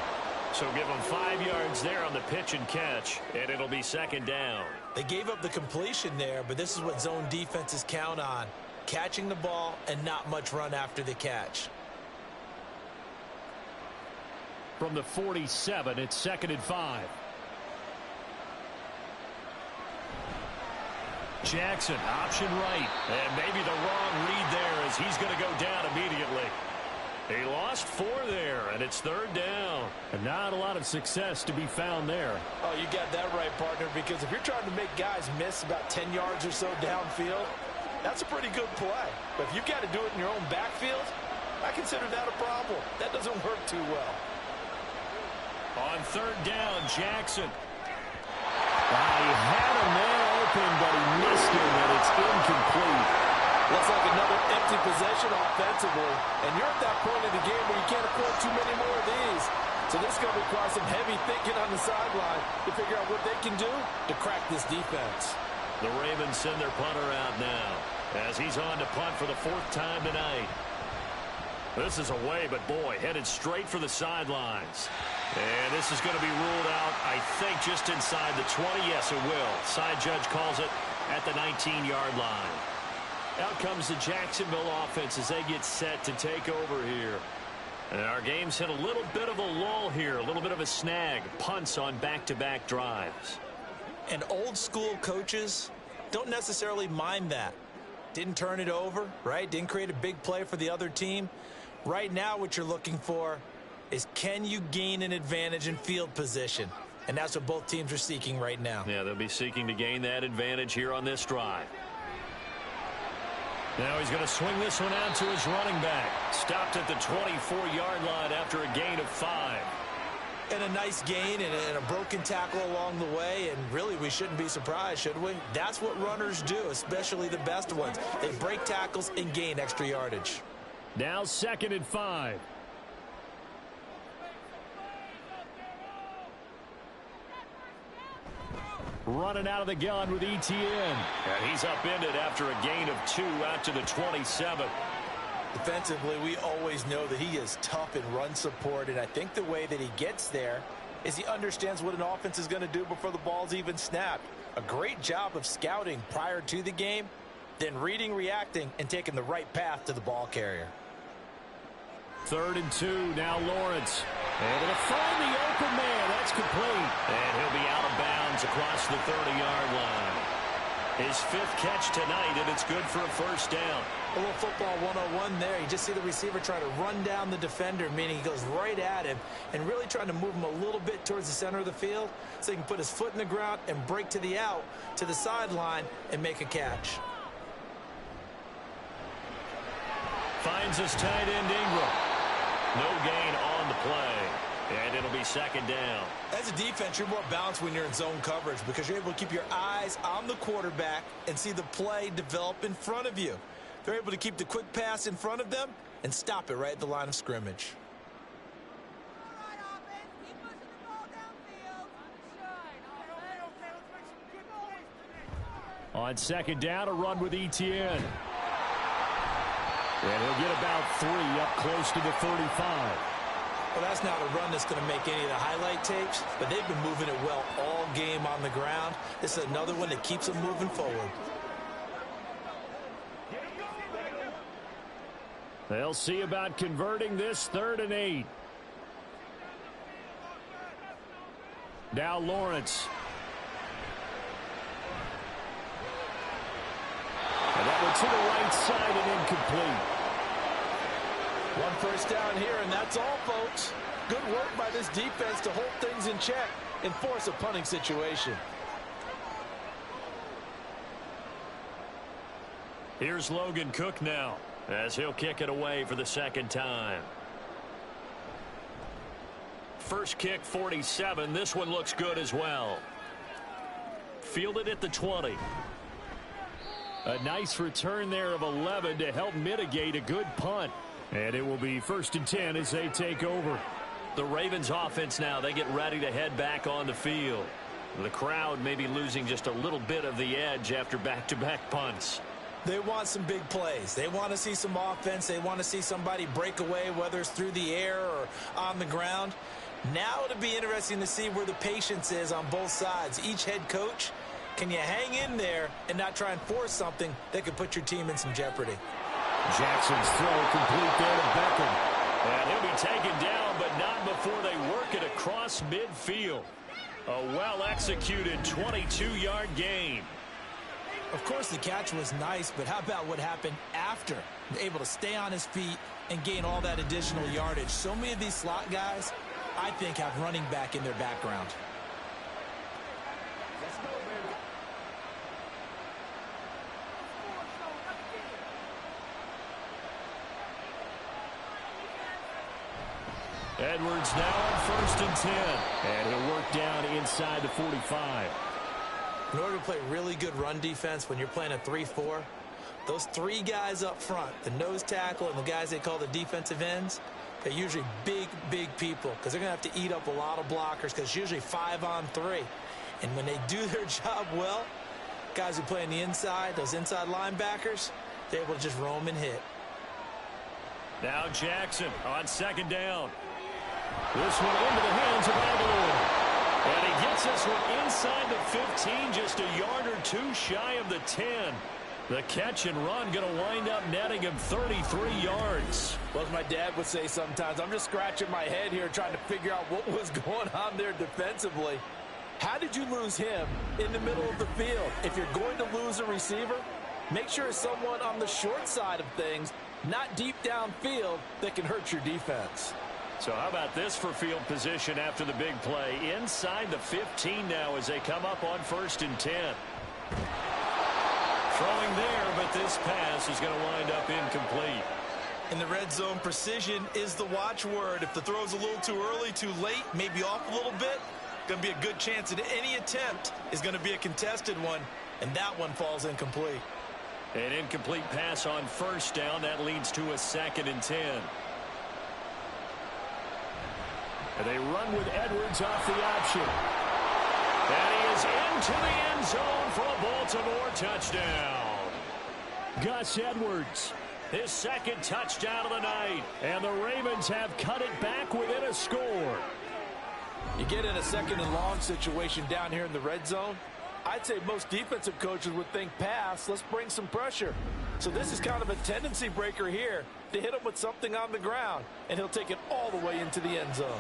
So give them 5 yards there on the pitch and catch, and it'll be 2nd down. They gave up the completion there, but this is what zone defenses count on. Catching the ball and not much run after the catch. From the 47, it's 2nd and 5. Jackson, option right. And maybe the wrong read there as he's going to go down immediately. He lost 4 there, and it's 3rd down. And not a lot of success to be found there. Oh, you got that right, partner, because if you're trying to make guys miss about 10 yards or so downfield, that's a pretty good play. But if you've got to do it in your own backfield, I consider that a problem. That doesn't work too well. On 3rd down, Jackson. He had him there open, but he missed him, and it's incomplete. Looks like another empty possession offensively. And you're at that point in the game where you can't afford too many more of these. So this is going to require some heavy thinking on the sideline to figure out what they can do to crack this defense. The Ravens send their punter out now as he's on to punt for the 4th time tonight. This is away, but boy, headed straight for the sidelines. And this is going to be ruled out, I think, just inside the 20. Yes, it will. Side judge calls it at the 19-yard line. Out comes the Jacksonville offense as they get set to take over here. And our game's hit a little bit of a lull here, a little bit of a snag. Punts on back-to-back drives. And old-school coaches don't necessarily mind that. Didn't turn it over, right? Didn't create a big play for the other team. Right now what you're looking for is, can you gain an advantage in field position? And that's what both teams are seeking right now. Yeah, they'll be seeking to gain that advantage here on this drive. Now he's going to swing this one out to his running back. Stopped at the 24-yard line after a gain of 5. And a nice gain and a broken tackle along the way, and really we shouldn't be surprised, should we? That's what runners do, especially the best ones. They break tackles and gain extra yardage. Now 2nd and 5. Running out of the gun with ETN. And he's upended after a gain of 2 out to the 27. Defensively, we always know that he is tough in run support, and I think the way that he gets there is he understands what an offense is going to do before the ball's even snapped. A great job of scouting prior to the game, then reading, reacting, and taking the right path to the ball carrier. 3rd and 2, now Lawrence. Able to find the open man. That's complete. And he'll be out of bounds across the 30-yard line. His 5th catch tonight, and it's good for a first down. A little football 101 there. You just see the receiver try to run down the defender, meaning he goes right at him and really trying to move him a little bit towards the center of the field so he can put his foot in the ground and break to the out, to the sideline, and make a catch. Finds his tight end Ingram. No gain on the play. And it'll be 2nd down. As a defense, you're more balanced when you're in zone coverage because you're able to keep your eyes on the quarterback and see the play develop in front of you. They're able to keep the quick pass in front of them and stop it right at the line of scrimmage. On 2nd down, a run with ETN. And he'll get about 3 up close to the 35. Well, that's not a run that's going to make any of the highlight tapes, but they've been moving it well all game on the ground. This is another one that keeps them moving forward. They'll see about converting this 3rd and 8. Now Lawrence. And that one to the right side and incomplete. 1 first down here, and that's all, folks. Good work by this defense to hold things in check and force a punting situation. Here's Logan Cook now, as he'll kick it away for the 2nd time. First kick, 47. This one looks good as well. Fielded at the 20. A nice return there of 11 to help mitigate a good punt. And it will be 1st and 10 as they take over. The Ravens offense now, they get ready to head back on the field. The crowd may be losing just a little bit of the edge after back-to-back punts. They want some big plays. They want to see some offense. They want to see somebody break away, whether it's through the air or on the ground. Now it'll be interesting to see where the patience is on both sides. Each head coach, can you hang in there and not try and force something that could put your team in some jeopardy? Jackson's throw complete there to Beckham. And he'll be taken down, but not before they work it across midfield. A well-executed 22-yard gain. Of course, the catch was nice, but how about what happened after? Able to stay on his feet and gain all that additional yardage. So many of these slot guys, I think, have running back in their background. Edwards now on 1st and 10. And he'll work down inside the 45. In order to play really good run defense when you're playing a 3-4, those 3 guys up front, the nose tackle and the guys they call the defensive ends, they're usually big, big people because they're going to have to eat up a lot of blockers because it's usually 5 on 3. And when they do their job well, guys who play on the inside, those inside linebackers, they're able to just roam and hit. Now Jackson on 2nd down. This one into the hands of Aguilar. And he gets this one inside the 15, just a yard or 2 shy of the 10. The catch and run going to wind up netting him 33 yards. Well, as my dad would say sometimes, I'm just scratching my head here trying to figure out what was going on there defensively. How did you lose him in the middle of the field? If you're going to lose a receiver, make sure it's someone on the short side of things, not deep downfield, that can hurt your defense. So how about this for field position after the big play? Inside the 15 now as they come up on 1st and 10. Throwing there, but this pass is going to wind up incomplete. In the red zone, precision is the watchword. If the throw's a little too early, too late, maybe off a little bit, going to be a good chance that any attempt is going to be a contested one, and that one falls incomplete. An incomplete pass on 1st down. That leads to a 2nd and 10. And they run with Edwards off the option. And he is into the end zone for a Baltimore touchdown. Gus Edwards, his 2nd touchdown of the night. And the Ravens have cut it back within a score. You get in a 2nd and long situation down here in the red zone, I'd say most defensive coaches would think pass, let's bring some pressure. So this is kind of a tendency breaker here to hit him with something on the ground, and he'll take it all the way into the end zone.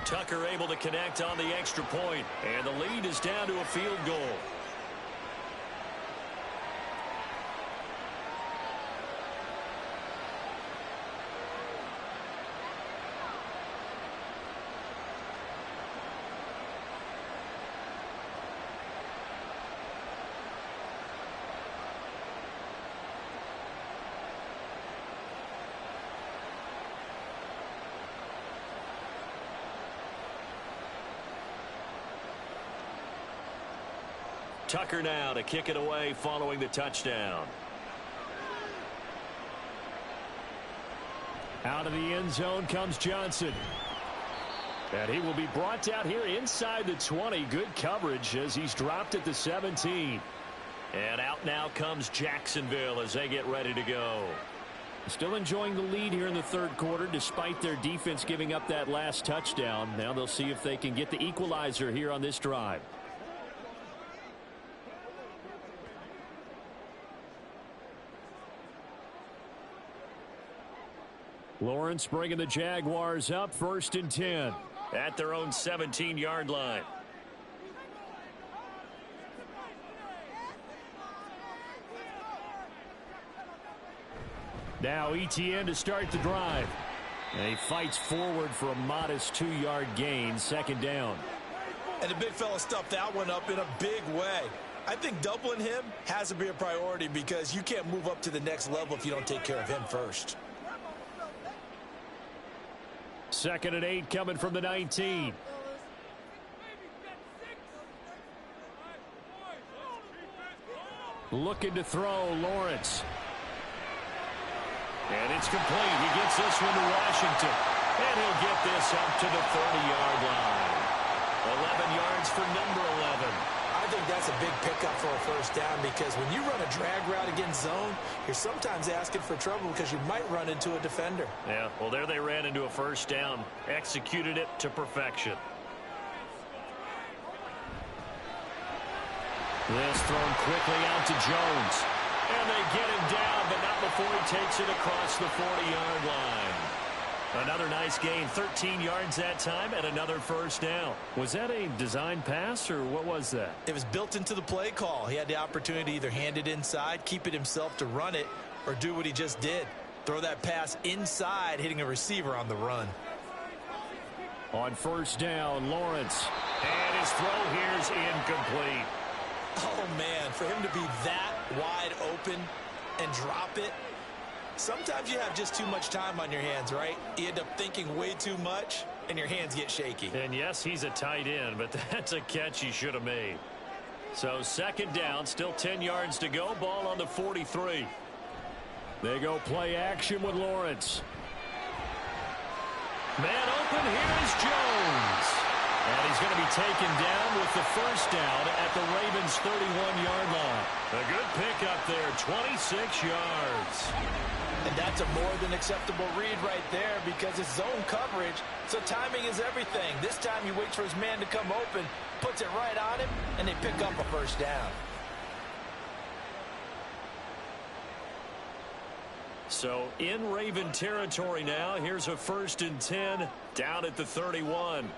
Tucker able to connect on the extra point, and the lead is down to a field goal. Tucker now to kick it away following the touchdown. Out of the end zone comes Johnson. And he will be brought down here inside the 20. Good coverage as he's dropped at the 17. And out now comes Jacksonville as they get ready to go. Still enjoying the lead here in the 3rd quarter despite their defense giving up that last touchdown. Now they'll see if they can get the equalizer here on this drive. Lawrence bringing the Jaguars up 1st and 10 at their own 17-yard line. Now ETN to start the drive. And he fights forward for a modest 2-yard gain, 2nd down. And the big fella stuffed that one up in a big way. I think doubling him has to be a priority because you can't move up to the next level if you don't take care of him first. 2nd and 8 coming from the 19. Looking to throw, Lawrence. And it's complete. He gets this one to Washington. And he'll get this up to the 30-yard line. 11 yards for number 11. I think that's a big pickup for a 1st down because when you run a drag route against zone, you're sometimes asking for trouble because you might run into a defender. Yeah, well, there they ran into a 1st down. Executed it to perfection. This thrown quickly out to Jones. And they get him down, but not before he takes it across the 40-yard line. Another nice gain, 13 yards that time, and another 1st down. Was that a design pass, or what was that? It was built into the play call. He had the opportunity to either hand it inside, keep it himself to run it, or do what he just did. Throw that pass inside, hitting a receiver on the run. On 1st down, Lawrence. And his throw here is incomplete. Oh, man, for him to be that wide open and drop it, sometimes you have just too much time on your hands, right? You end up thinking way too much, and your hands get shaky. And yes, he's a tight end, but that's a catch he should have made. So 2nd down, still 10 yards to go. Ball on the 43. They go play action with Lawrence. Man open, here is Jones. And he's going to be taken down with the 1st down at the Ravens' 31-yard line. A good pickup there, 26 yards. And that's a more than acceptable read right there because it's zone coverage, so timing is everything. This time he waits for his man to come open, puts it right on him, and they pick up a 1st down. So in Raven territory now, here's a 1st and 10 down at the 31.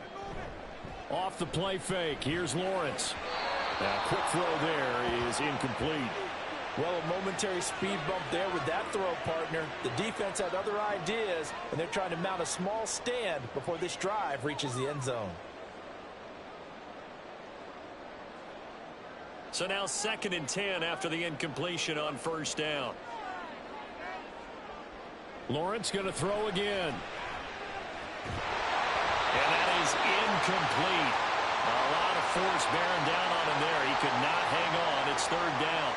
Off the play fake, here's Lawrence. Now, quick throw there is incomplete. Well, a momentary speed bump there with that throw, partner. The defense had other ideas, and they're trying to mount a small stand before this drive reaches the end zone. So now 2nd and 10 after the incompletion on 1st down. Lawrence going to throw again. And that is incomplete. A lot of force bearing down on him there. He could not hang on. It's 3rd down.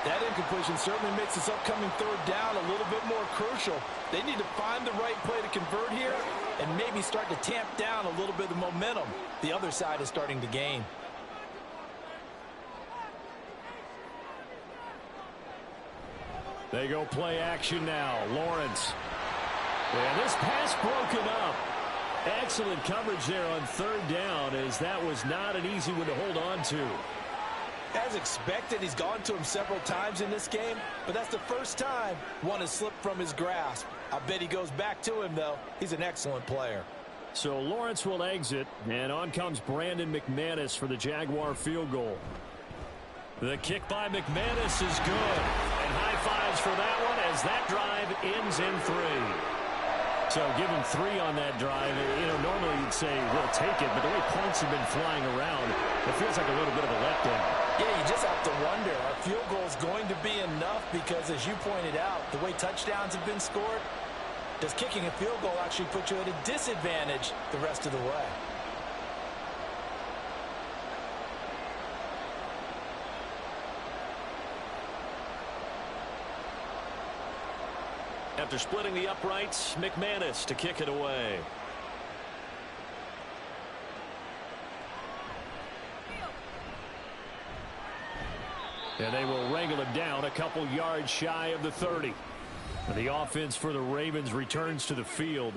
That incompletion certainly makes this upcoming 3rd down a little bit more crucial. They need to find the right play to convert here and maybe start to tamp down a little bit of momentum the other side is starting to gain. They go play action now. Lawrence. And this pass broken up. Excellent coverage there on 3rd down, as that was not an easy one to hold on to. As expected, he's gone to him several times in this game, but that's the first time one has slipped from his grasp. I bet he goes back to him, though. He's an excellent player. So Lawrence will exit, and on comes Brandon McManus for the Jaguar field goal. The kick by McManus is good. And high fives for that one as that drive ends in 3. So give him 3 on that drive. You know, normally you'd say we'll take it, but the way points have been flying around, it feels like a little bit of a letdown. Yeah, you just have to wonder, are field goals going to be enough? Because as you pointed out, the way touchdowns have been scored, does kicking a field goal actually put you at a disadvantage the rest of the way? After splitting the uprights, McManus to kick it away. And they will wrangle him down a couple yards shy of the 30. The offense for the Ravens returns to the field.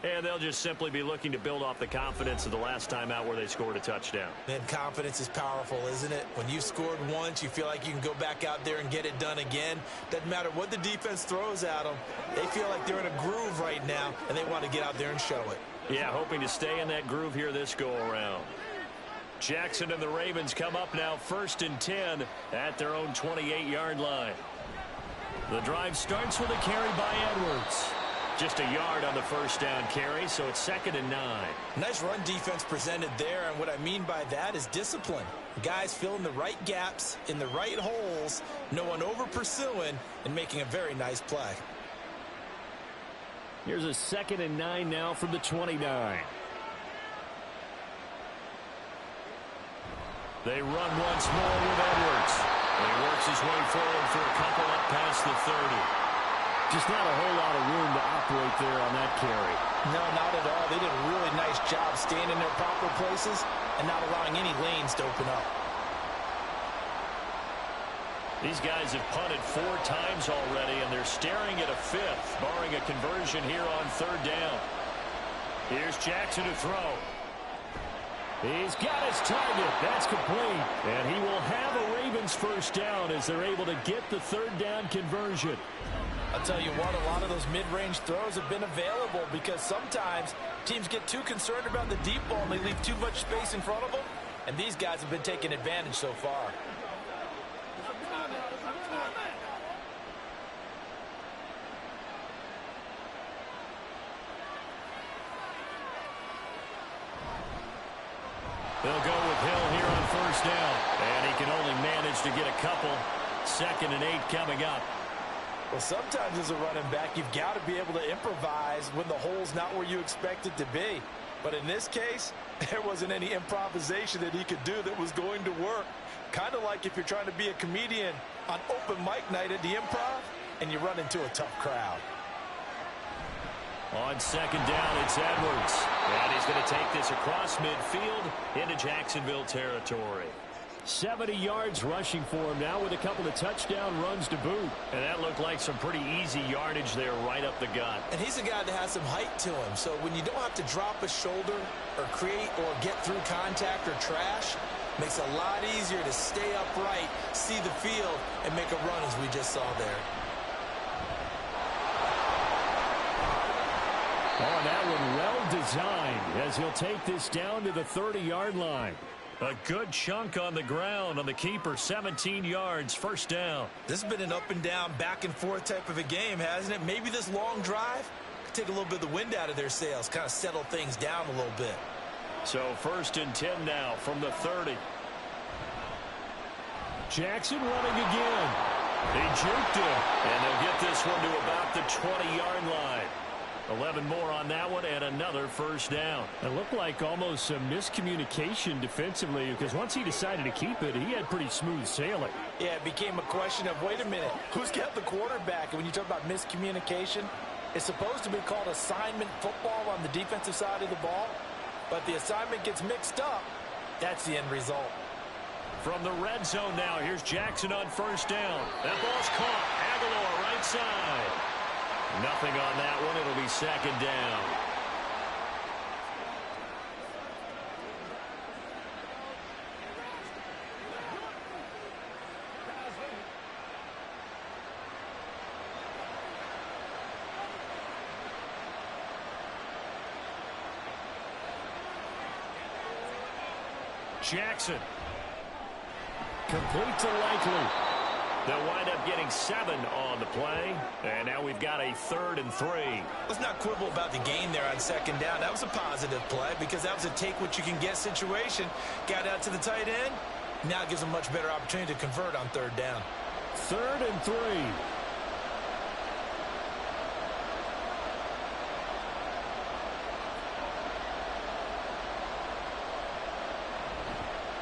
And they'll just simply be looking to build off the confidence of the last time out where they scored a touchdown. And confidence is powerful, isn't it? When you've scored once, you feel like you can go back out there and get it done again. Doesn't matter what the defense throws at them. They feel like they're in a groove right now, and they want to get out there and show it. Yeah, hoping to stay in that groove here this go-around. Jackson and the Ravens come up now 1st and 10 at their own 28-yard line. The drive starts with a carry by Edwards. Just a yard on the 1st down carry, so it's 2nd and 9. Nice run defense presented there, and what I mean by that is discipline. Guys filling the right gaps in the right holes, no one over-pursuing, and making a very nice play. Here's a 2nd and 9 now from the 29. They run once more with Edwards. And he works his way forward for a couple up past the 30. Just not a whole lot of room to operate there on that carry. No, not at all. They did a really nice job staying in their proper places and not allowing any lanes to open up. These guys have punted 4 times already, and they're staring at a 5th, barring a conversion here on 3rd down. Here's Jackson to throw. He's got his target. That's complete. And he will have a Ravens 1st down as they're able to get the 3rd down conversion. I'll tell you what, a lot of those mid-range throws have been available because sometimes teams get too concerned about the deep ball and they leave too much space in front of them, and these guys have been taking advantage so far. They'll go with Hill here on 1st down, and he can only manage to get a couple. 2nd and 8 coming up. Well, sometimes as a running back, you've got to be able to improvise when the hole's not where you expect it to be. But in this case, there wasn't any improvisation that he could do that was going to work. Kind of like if you're trying to be a comedian on open mic night at the Improv and you run into a tough crowd. On 2nd down, it's Edwards. And he's going to take this across midfield into Jacksonville territory. 70 yards rushing for him now with a couple of touchdown runs to boot. And that looked like some pretty easy yardage there right up the gut. And he's a guy that has some height to him. So when you don't have to drop a shoulder or create or get through contact or trash, makes it a lot easier to stay upright, see the field, and make a run as we just saw there. Oh, that one well designed as he'll take this down to the 30-yard line. A good chunk on the ground on the keeper, 17 yards, first down. This has been an up and down, back and forth type of a game, hasn't it? Maybe this long drive could take a little bit of the wind out of their sails, kind of settle things down a little bit. So 1st and 10 now from the 30. Jackson running again. He juked him, and they'll get this one to about the 20-yard line. 11 more on that one, and another first down. It looked like almost some miscommunication defensively, because once he decided to keep it, he had pretty smooth sailing. Yeah, it became a question of, wait a minute, who's got the quarterback? And when you talk about miscommunication, it's supposed to be called assignment football on the defensive side of the ball, but the assignment gets mixed up. That's the end result. From the red zone now, here's Jackson on first down. That ball's caught. Aguilar right side. Nothing on that one. It'll be second down. Jackson. Complete to Likely. They'll wind up getting 7 on the play. And now we've got a 3rd and 3. Let's not quibble about the gain there on second down. That was a positive play because that was a take-what-you-can-get situation. Got out to the tight end. Now it gives them a much better opportunity to convert on 3rd down. 3rd and 3.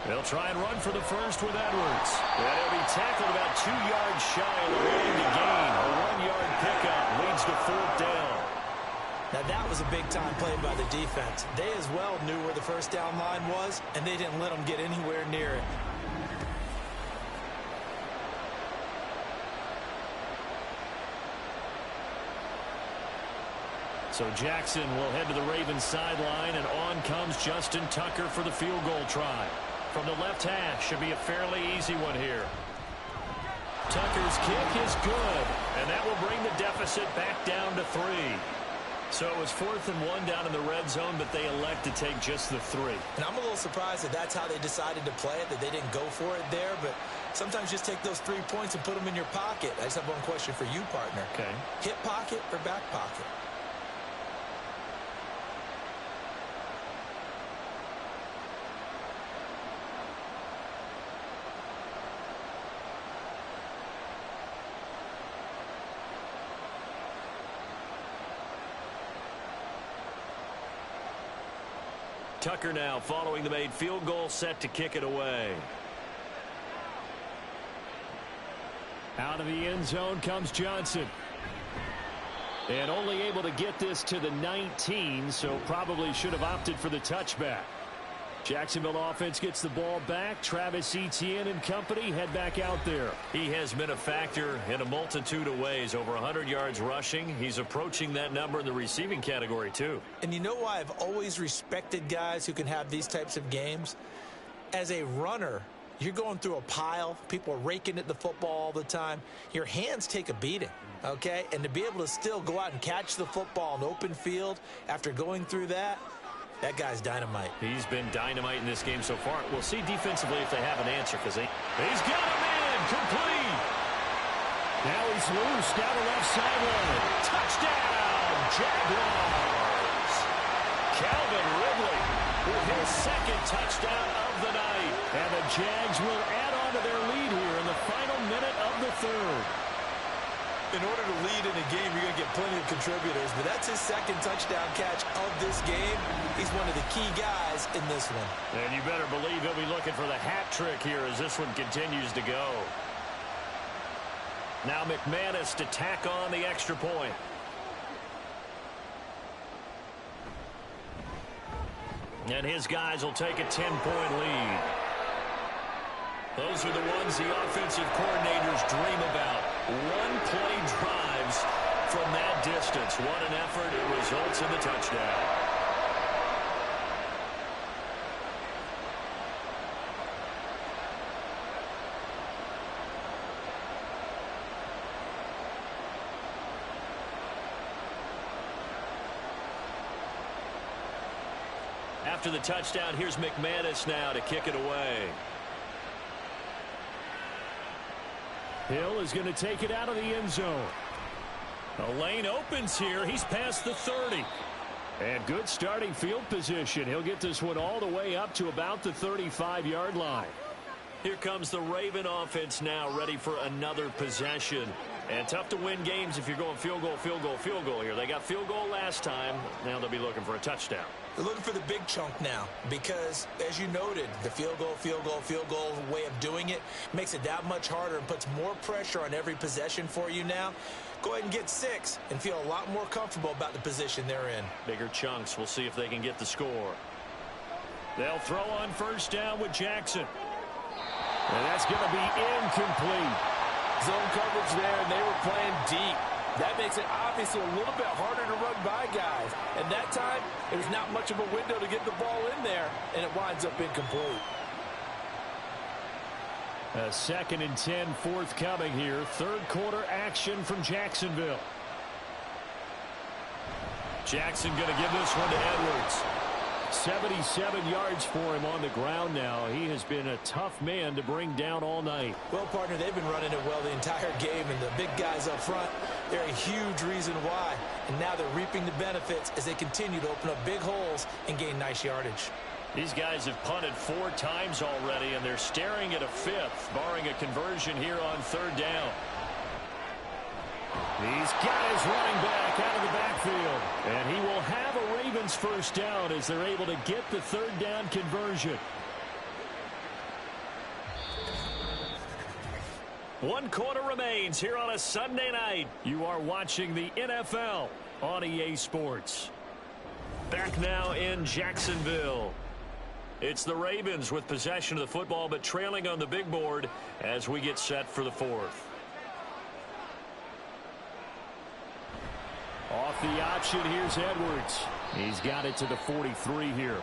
They'll try and run for the first with Edwards. And he'll be tackled about 2 yards shy of the line to gain. A 1-yard pickup leads to 4th down. Now that was a big-time play by the defense. They as well knew where the first down line was, and they didn't let them get anywhere near it. So Jackson will head to the Ravens sideline, and on comes Justin Tucker for the field goal try. From the left hash, should be a fairly easy one here. Tucker's kick is good, and that will bring the deficit back down to 3. So it was 4th and 1 down in the red zone, but they elect to take just the 3. And I'm a little surprised that that's how they decided to play it, that they didn't go for it there, but sometimes just take those 3 points and put them in your pocket. I just have one question for you, partner. Okay. Hip pocket or back pocket? Tucker now following the made field goal, set to kick it away. Out of the end zone comes Johnson. And only able to get this to the 19, so probably should have opted for the touchback. Jacksonville offense gets the ball back. Travis Etienne and company head back out there. He has been a factor in a multitude of ways. Over 100 yards rushing. He's approaching that number in the receiving category, too. And you know why I've always respected guys who can have these types of games? As a runner, you're going through a pile. People are raking at the football all the time. Your hands take a beating, okay? And to be able to still go out and catch the football in open field after going through that, that guy's dynamite. He's been dynamite in this game so far. We'll see defensively if they have an answer, because he's got him in. Complete. Now he's loose down the left sideline. Touchdown, Jaguars. Calvin Ridley with his 2nd touchdown of the night. And the Jags will add on to their lead here in the final minute of the 3rd. In order to lead in a game, you're going to get plenty of contributors, but that's his 2nd touchdown catch of this game. He's one of the key guys in this one. And you better believe he'll be looking for the hat trick here as this one continues to go. Now McManus to tack on the extra point. And his guys will take a 10-point lead. Those are the ones the offensive coordinators dream about. One-play drives from that distance. What an effort. It results in the touchdown. After the touchdown, here's McManus now to kick it away. Hill is going to take it out of the end zone. The lane opens here. He's past the 30. And good starting field position. He'll get this one all the way up to about the 35-yard line. Here comes the Raven offense now, ready for another possession. And tough to win games if you're going field goal, field goal, field goal here. They got field goal last time. Now they'll be looking for a touchdown. They're looking for the big chunk now because, as you noted, the field goal way of doing it makes it that much harder and puts more pressure on every possession for you now. Go ahead and get 6 and feel a lot more comfortable about the position they're in. Bigger chunks. We'll see if they can get the score. They'll throw on first down with Jackson. And that's going to be incomplete. Zone coverage there, and they were playing deep. That makes it obviously a little bit harder to run by guys. And that time, it was not much of a window to get the ball in there, and it winds up incomplete. A 2nd and 10 forthcoming here. Third quarter action from Jacksonville. Jackson going to give this one to Edwards. 77 yards for him on the ground now. He has been a tough man to bring down all night. Well, partner, they've been running it well the entire game, and the big guys up front, they're a huge reason why. And now they're reaping the benefits as they continue to open up big holes and gain nice yardage. These guys have punted 4 times already, and they're staring at a 5th, barring a conversion here on 3rd down. He's got his running back out of the backfield. And he will have a Ravens first down as they're able to get the 3rd down conversion. 1 quarter remains here on a Sunday night. You are watching the NFL on EA Sports. Back now in Jacksonville. It's the Ravens with possession of the football, but trailing on the big board as we get set for the 4th. Off the option, here's Edwards. He's got it to the 43 here.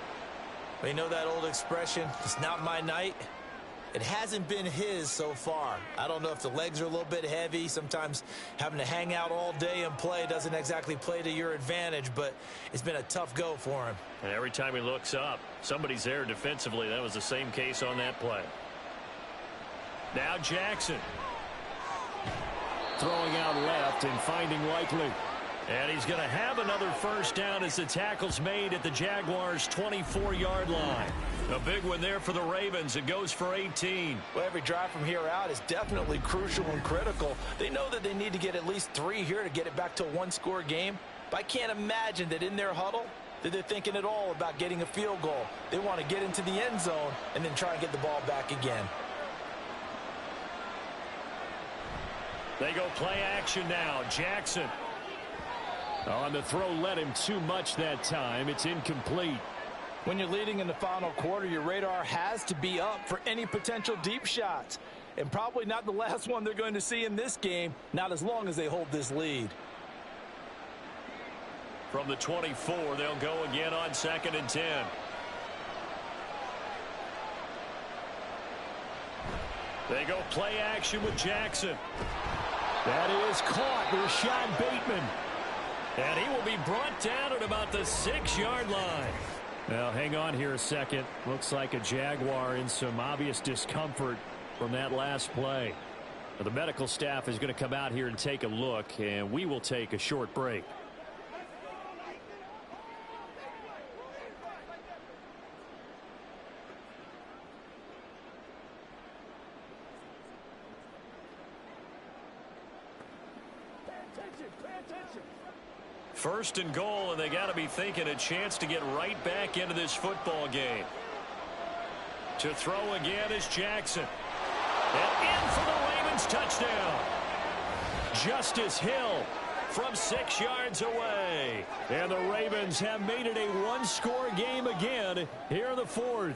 You know that old expression, it's not my night? It hasn't been his so far. I don't know if the legs are a little bit heavy. Sometimes having to hang out all day and play doesn't exactly play to your advantage, but it's been a tough go for him. And every time he looks up, somebody's there defensively. That was the same case on that play. Now Jackson. Throwing out left and finding Likely. And he's going to have another first down as the tackle's made at the Jaguars' 24-yard line. A big one there for the Ravens. It goes for 18. Well, every drive from here out is definitely crucial and critical. They know that they need to get at least 3 here to get it back to a 1-score game. But I can't imagine that in their huddle that they're thinking at all about getting a field goal. They want to get into the end zone and then try and get the ball back again. They go play action now. Jackson. On the throw, led him too much that time. It's incomplete. When you're leading in the final quarter, your radar has to be up for any potential deep shots. And probably not the last one they're going to see in this game, not as long as they hold this lead. From the 24, they'll go again on 2nd and 10. They go play action with Jackson. That is caught. Rashad Bateman. And he will be brought down at about the 6-yard line. Now, hang on here a second. Looks like a Jaguar in some obvious discomfort from that last play. Now, the medical staff is going to come out here and take a look, and we will take a short break. First and goal, and they got to be thinking a chance to get right back into this football game. To throw again is Jackson. And in for the Ravens touchdown. Justice Hill from 6 yards away. And the Ravens have made it a 1-score game again here in the 4th.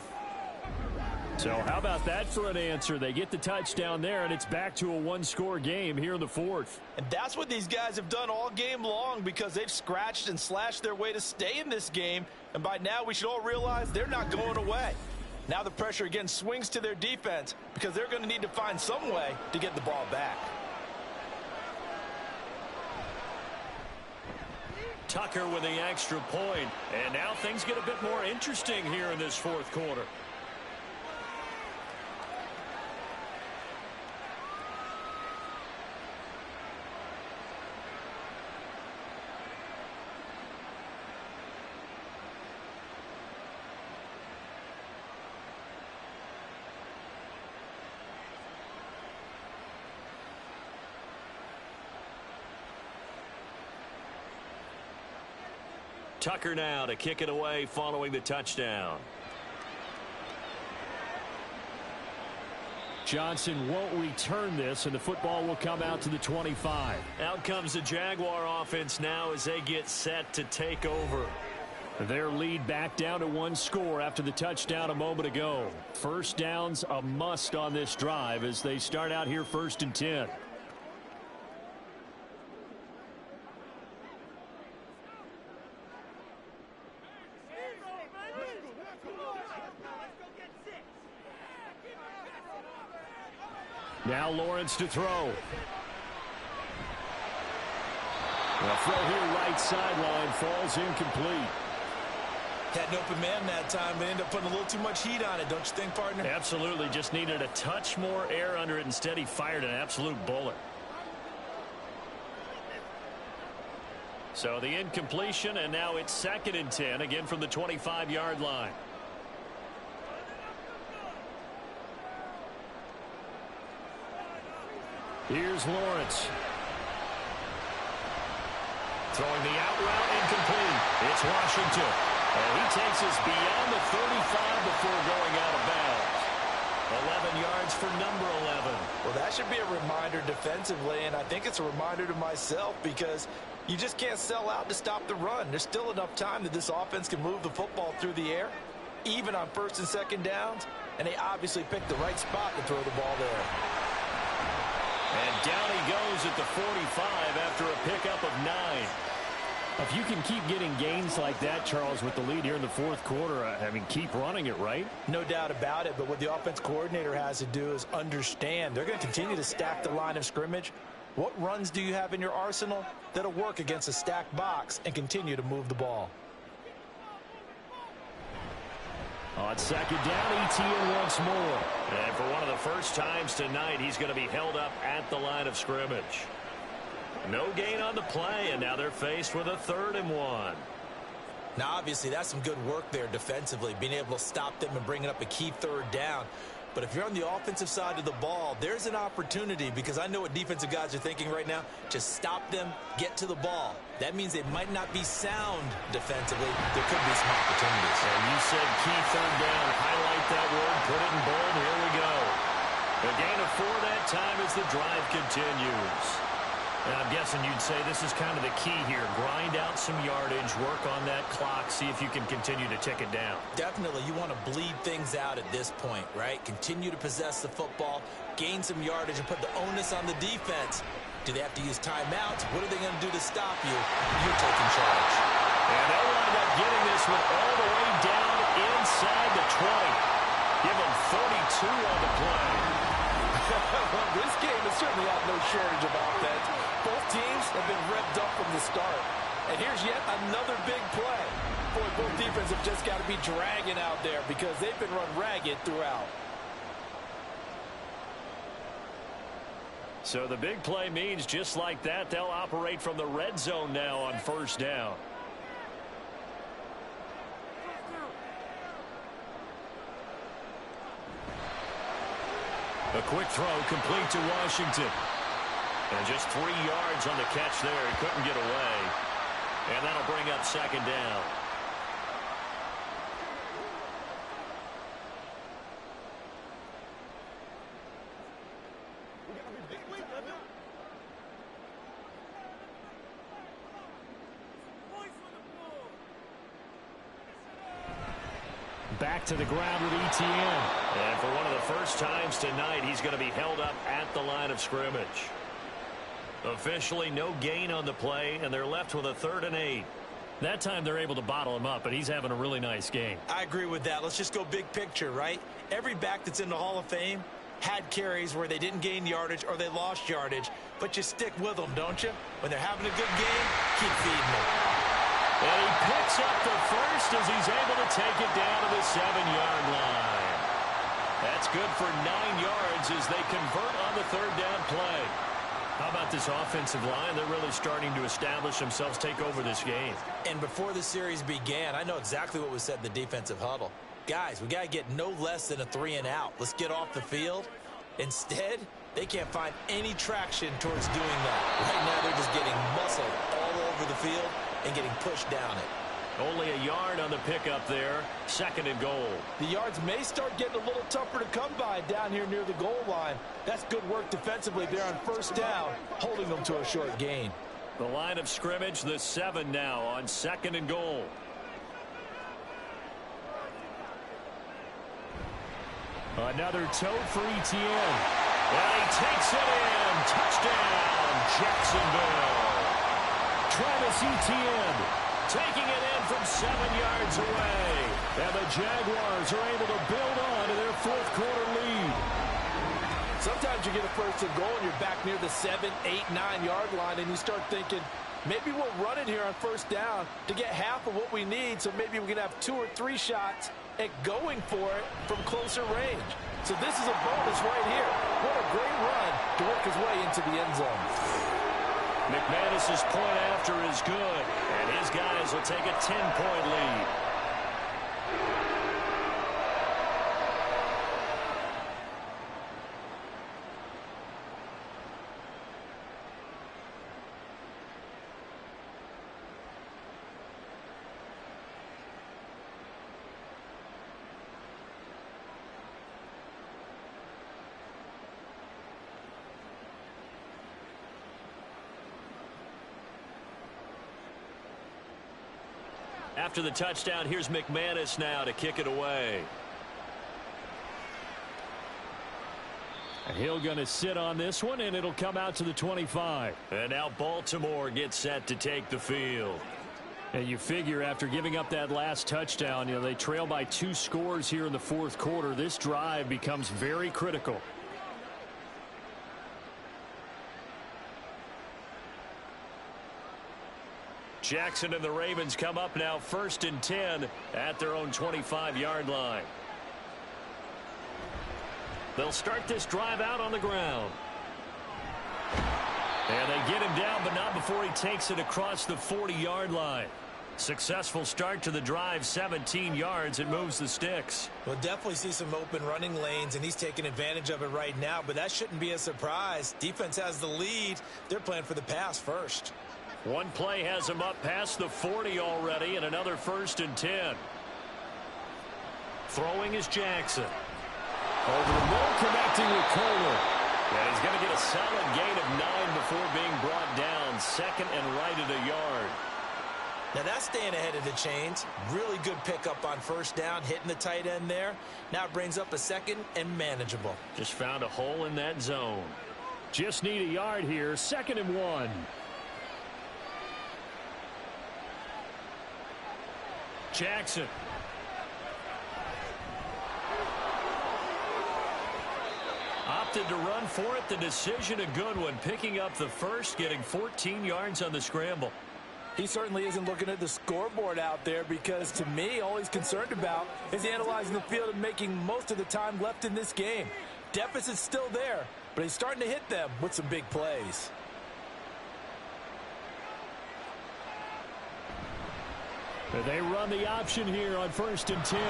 So how about that for an answer? They get the touchdown there, and it's back to a 1-score game here in the 4th. And that's what these guys have done all game long because they've scratched and slashed their way to stay in this game. And by now, we should all realize they're not going away. Now the pressure again swings to their defense because they're going to need to find some way to get the ball back. Tucker with the extra point. And now things get a bit more interesting here in this fourth quarter. Tucker now to kick it away following the touchdown. Johnson won't return this, and the football will come out to the 25. Out comes the Jaguar offense now as they get set to take over. Their lead back down to one score after the touchdown a moment ago. First down's a must on this drive as they start out here 1st and 10. Now Lawrence to throw. The throw here right sideline falls incomplete. Had an open man that time, but ended up putting a little too much heat on it, don't you think, partner? Absolutely. Just needed a touch more air under it. Instead, he fired an absolute bullet. So the incompletion, and now it's 2nd and 10, again from the 25-yard line. Here's Lawrence. Throwing the out route incomplete. It's Washington. And he takes us beyond the 35 before going out of bounds. 11 yards for number 11. Well, that should be a reminder defensively, and I think it's a reminder to myself because you just can't sell out to stop the run. There's still enough time that this offense can move the football through the air, even on 1st and 2nd downs, and they obviously picked the right spot to throw the ball there. And down he goes at the 45 after a pickup of 9. If you can keep getting gains like that, Charles, with the lead here in the fourth quarter, I mean, keep running it, right? No doubt about it, but what the offense coordinator has to do is understand they're going to continue to stack the line of scrimmage. What runs do you have in your arsenal that'll work against a stacked box and continue to move the ball? On 2nd down, ETN once more. And for one of the first times tonight, he's going to be held up at the line of scrimmage. No gain on the play, and now they're faced with a 3rd and 1. Now, obviously, that's some good work there defensively, being able to stop them and bringing up a key 3rd down. But if you're on the offensive side of the ball, there's an opportunity because I know what defensive guys are thinking right now. Just stop them, get to the ball. That means they might not be sound defensively. There could be some opportunities. And you said key 3rd down. Highlight that word. Put it in bold. Here we go. A gain of 4 that time as the drive continues. And I'm guessing you'd say this is kind of the key here. Grind out some yardage, work on that clock, see if you can continue to tick it down. Definitely. You want to bleed things out at this point, right? Continue to possess the football, gain some yardage, and put the onus on the defense. Do they have to use timeouts? What are they going to do to stop you? You're taking charge. And they'll wind up getting this one all the way down inside the 20. Give them 32 on the play. Well, this game has certainly had no shortage of offense. Both teams have been revved up from the start. And here's yet another big play. Boy, both defenses have just got to be dragging out there because they've been run ragged throughout. So the big play means just like that, they'll operate from the red zone now on 1st down. A quick throw complete to Washington. And just 3 yards on the catch there. He couldn't get away. And that'll bring up 2nd down. Back to the ground with ETN. And for one of the first times tonight, he's going to be held up at the line of scrimmage. Officially no gain on the play, and they're left with a 3rd and 8. That time they're able to bottle him up, and he's having a really nice game. I agree with that. Let's just go big picture, right? Every back that's in the Hall of Fame had carries where they didn't gain yardage or they lost yardage, but you stick with them, don't you? When they're having a good game, keep feeding them. And he picks up the first as he's able to take it down to the 7-yard line. That's good for 9 yards as they convert on the third down play. How about this offensive line? They're really starting to establish themselves, take over this game. And before the series began, I know exactly what was said in the defensive huddle. Guys, we got to get no less than a 3-and-out. Let's get off the field. Instead, they can't find any traction towards doing that. Right now, they're just getting muscled all over the field and getting pushed down it. Only a yard on the pickup there. 2nd and goal. The yards may start getting a little tougher to come by down here near the goal line. That's good work defensively there on first down, holding them to a short gain. The line of scrimmage, the 7 now on 2nd and goal. Another toe for Etienne. And he takes it in. Touchdown, Jacksonville. Travis Etienne taking it in from 7 yards away. And the Jaguars are able to build on to their fourth quarter lead. Sometimes you get a first and goal and you're back near the 7, 8, 9-yard line and you start thinking, maybe we'll run it here on first down to get half of what we need, so maybe we can have 2 or 3 shots at going for it from closer range. So this is a bonus right here. What a great run to work his way into the end zone. McManus's point after is good, and his guys will take a 10-point lead. After the touchdown, here's McManus now to kick it away. And he'll going to sit on this one, and it'll come out to the 25. And now Baltimore gets set to take the field. And you figure after giving up that last touchdown, they trail by 2 scores here in the fourth quarter. This drive becomes very critical. Jackson and the Ravens come up now 1st and 10 at their own 25-yard line. They'll start this drive out on the ground. And they get him down, but not before he takes it across the 40-yard line. Successful start to the drive, 17 yards. It moves the sticks. We'll definitely see some open running lanes, and he's taking advantage of it right now, but that shouldn't be a surprise. Defense has the lead. They're playing for the pass first. One play has him up past the 40 already, and another 1st and 10. Throwing is Jackson. Over the middle, connecting with Kohler. And he's going to get a solid gain of 9 before being brought down. 2nd and right at a yard. Now that's staying ahead of the chains. Really good pickup on first down, hitting the tight end there. Now it brings up a 2nd and manageable. Just found a hole in that zone. Just need a yard here. 2nd and 1. Jackson. Opted to run for it. The decision a good one. Picking up the first, getting 14 yards on the scramble. He certainly isn't looking at the scoreboard out there because, to me, all he's concerned about is analyzing the field and making most of the time left in this game. Deficit's still there, but he's starting to hit them with some big plays. They run the option here on 1st and 10.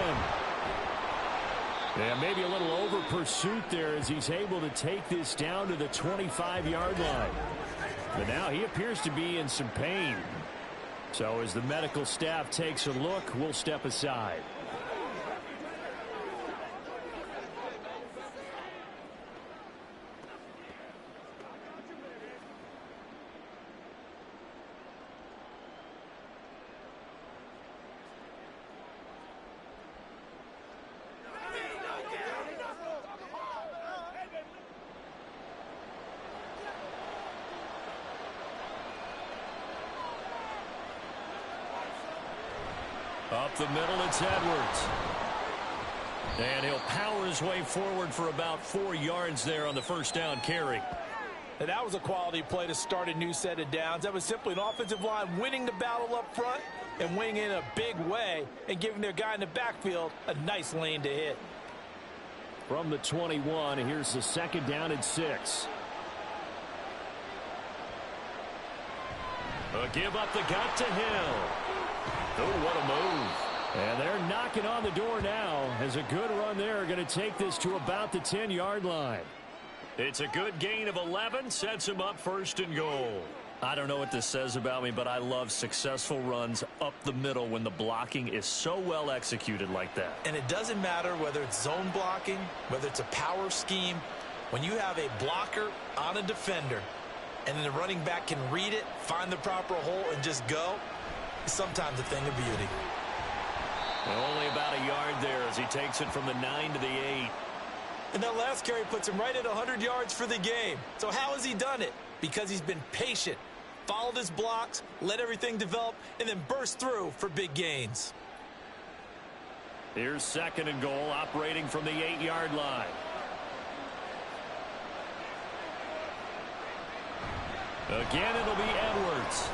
Yeah, maybe a little over pursuit there as he's able to take this down to the 25-yard line. But now he appears to be in some pain. So as the medical staff takes a look, we'll step aside. Up the middle, it's Edwards. And he'll power his way forward for about 4 yards there on the first down carry. And that was a quality play to start a new set of downs. That was simply an offensive line winning the battle up front and winning in a big way and giving their guy in the backfield a nice lane to hit. From the 21, here's the 2nd down and 6. A give up the gut to Hill. Oh, what a move. And they're knocking on the door now as a good run there going to take this to about the 10-yard line. It's a good gain of 11, sets him up 1st and goal. I don't know what this says about me, but I love successful runs up the middle when the blocking is so well executed like that. And it doesn't matter whether it's zone blocking, whether it's a power scheme. When you have a blocker on a defender and then the running back can read it, find the proper hole, and just go, it's sometimes a thing of beauty. Only about a yard there as he takes it from the 9 to the 8. And that last carry puts him right at 100 yards for the game. So how has he done it? Because he's been patient, followed his blocks, let everything develop, and then burst through for big gains. Here's 2nd and goal, operating from the 8-yard line. Again, it'll be Edwards.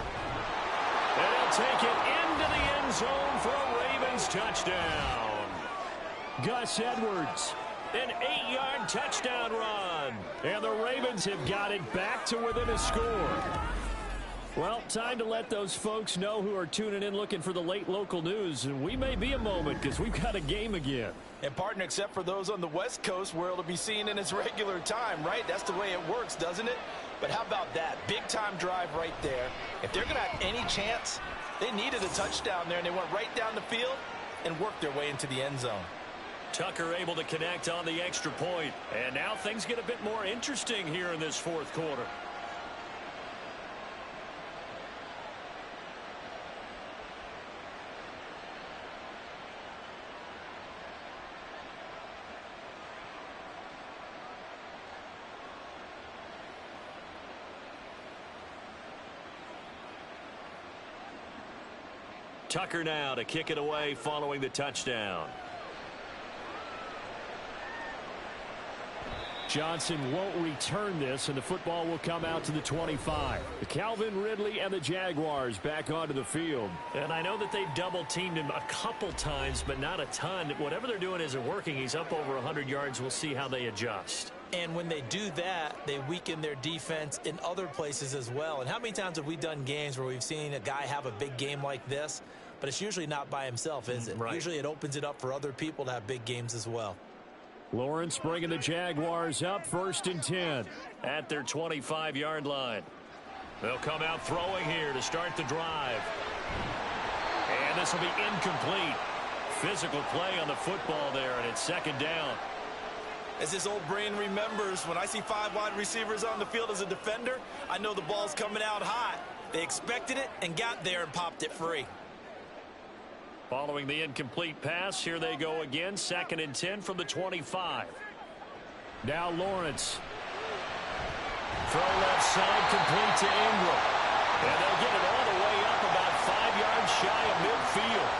And he'll take it into the end zone for a Ravens touchdown. Gus Edwards. An 8-yard touchdown run. And the Ravens have got it back to within a score. Well, time to let those folks know who are tuning in looking for the late local news. And we may be a moment because we've got a game again. And partner, except for those on the West Coast where it'll be seen in its regular time, right? That's the way it works, doesn't it? But how about that? Big-time drive right there. If they're going to have any chance, they needed a touchdown there, and they went right down the field and worked their way into the end zone. Tucker able to connect on the extra point. And now things get a bit more interesting here in this 4th quarter. Tucker now to kick it away following the touchdown. Johnson won't return this, and the football will come out to the 25. Calvin Ridley and the Jaguars back onto the field. And I know that they've double-teamed him a couple times, but not a ton. Whatever they're doing isn't working. He's up over 100 yards. We'll see how they adjust. And when they do that, they weaken their defense in other places as well. And how many times have we done games where we've seen a guy have a big game like this, but it's usually not by himself, is it? Right. Usually it opens it up for other people to have big games as well. Lawrence bringing the Jaguars up 1st and 10. At their 25-yard line. They'll come out throwing here to start the drive. And this will be incomplete. Physical play on the football there, and it's 2nd down. As his old brain remembers, when I see 5 wide receivers on the field as a defender, I know the ball's coming out hot. They expected it and got there and popped it free. Following the incomplete pass, here they go again. 2nd and 10 from the 25. Now Lawrence. Throw left side, complete to Ingram. And they'll get it all the way up about 5 yards shy of midfield.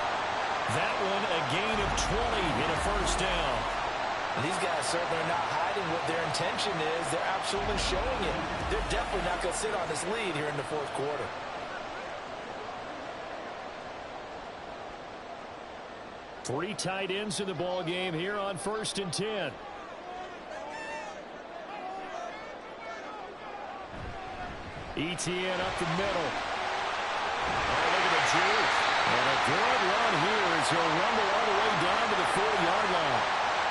That one a gain of 20 in a 1st down. And these guys certainly are not hiding what their intention is. They're absolutely showing it. They're definitely not going to sit on this lead here in the 4th quarter. Three tight ends in the ball game here on 1st and 10. Etienne up the middle. Oh, look at the juke. And a good run here as he'll rumble all the way down to the 4-yard line.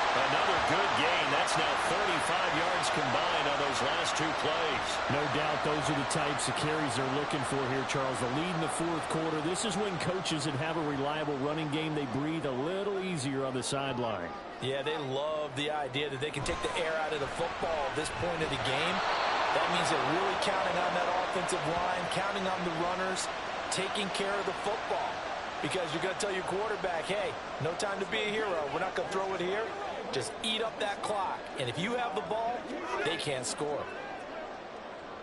Another good gain. That's now 35 yards combined on those last 2 plays. No doubt those are the types of carries they're looking for here, Charles. The lead in the 4th quarter. This is when coaches that have a reliable running game, they breathe a little easier on the sideline. Yeah, they love the idea that they can take the air out of the football at this point of the game. That means they're really counting on that offensive line, counting on the runners, taking care of the football. Because you're going to tell your quarterback, hey, no time to be a hero. We're not going to throw it here. Just eat up that clock. And if you have the ball, they can't score.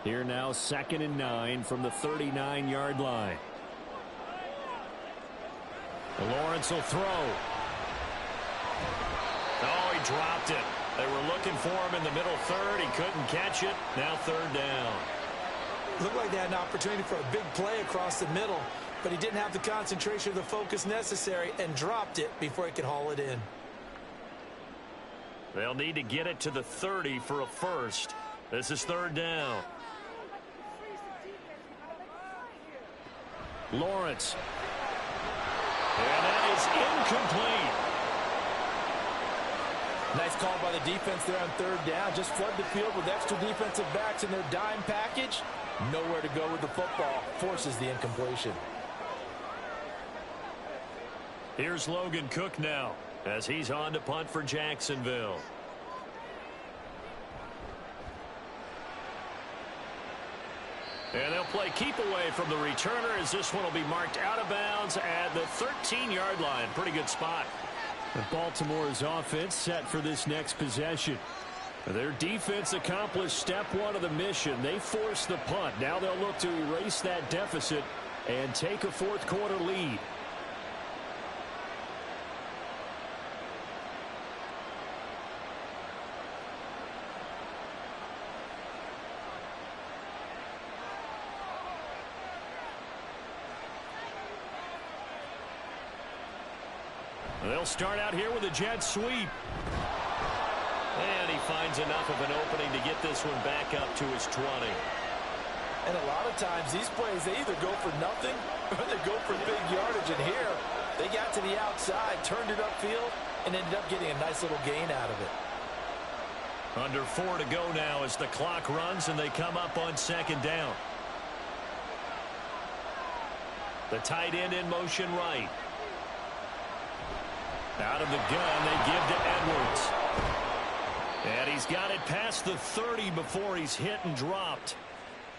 Here now, 2nd and 9 from the 39-yard line. Lawrence will throw. Oh, he dropped it. They were looking for him in the middle third. He couldn't catch it. Now third down. Looked like they had an opportunity for a big play across the middle, but he didn't have the concentration or the focus necessary and dropped it before he could haul it in. They'll need to get it to the 30 for a first. This is third down. Lawrence. And that is incomplete. Nice call by the defense there on third down. Just flood the field with extra defensive backs in their dime package. Nowhere to go with the football. Forces the incompletion. Here's Logan Cook now as he's on to punt for Jacksonville. And they'll play keep away from the returner as this one will be marked out of bounds at the 13-yard line. Pretty good spot. And Baltimore's offense set for this next possession. Their defense accomplished step one of the mission. They forced the punt. Now they'll look to erase that deficit and take a fourth quarter lead. They'll start out here with a jet sweep. And he finds enough of an opening to get this one back up to his 20. And a lot of times these plays, they either go for nothing or they go for big yardage. And here, they got to the outside, turned it upfield, and ended up getting a nice little gain out of it. Under 4 to go now as the clock runs and they come up on second down. The tight end in motion right. Out of the gun, they give to Edwards. And he's got it past the 30 before he's hit and dropped.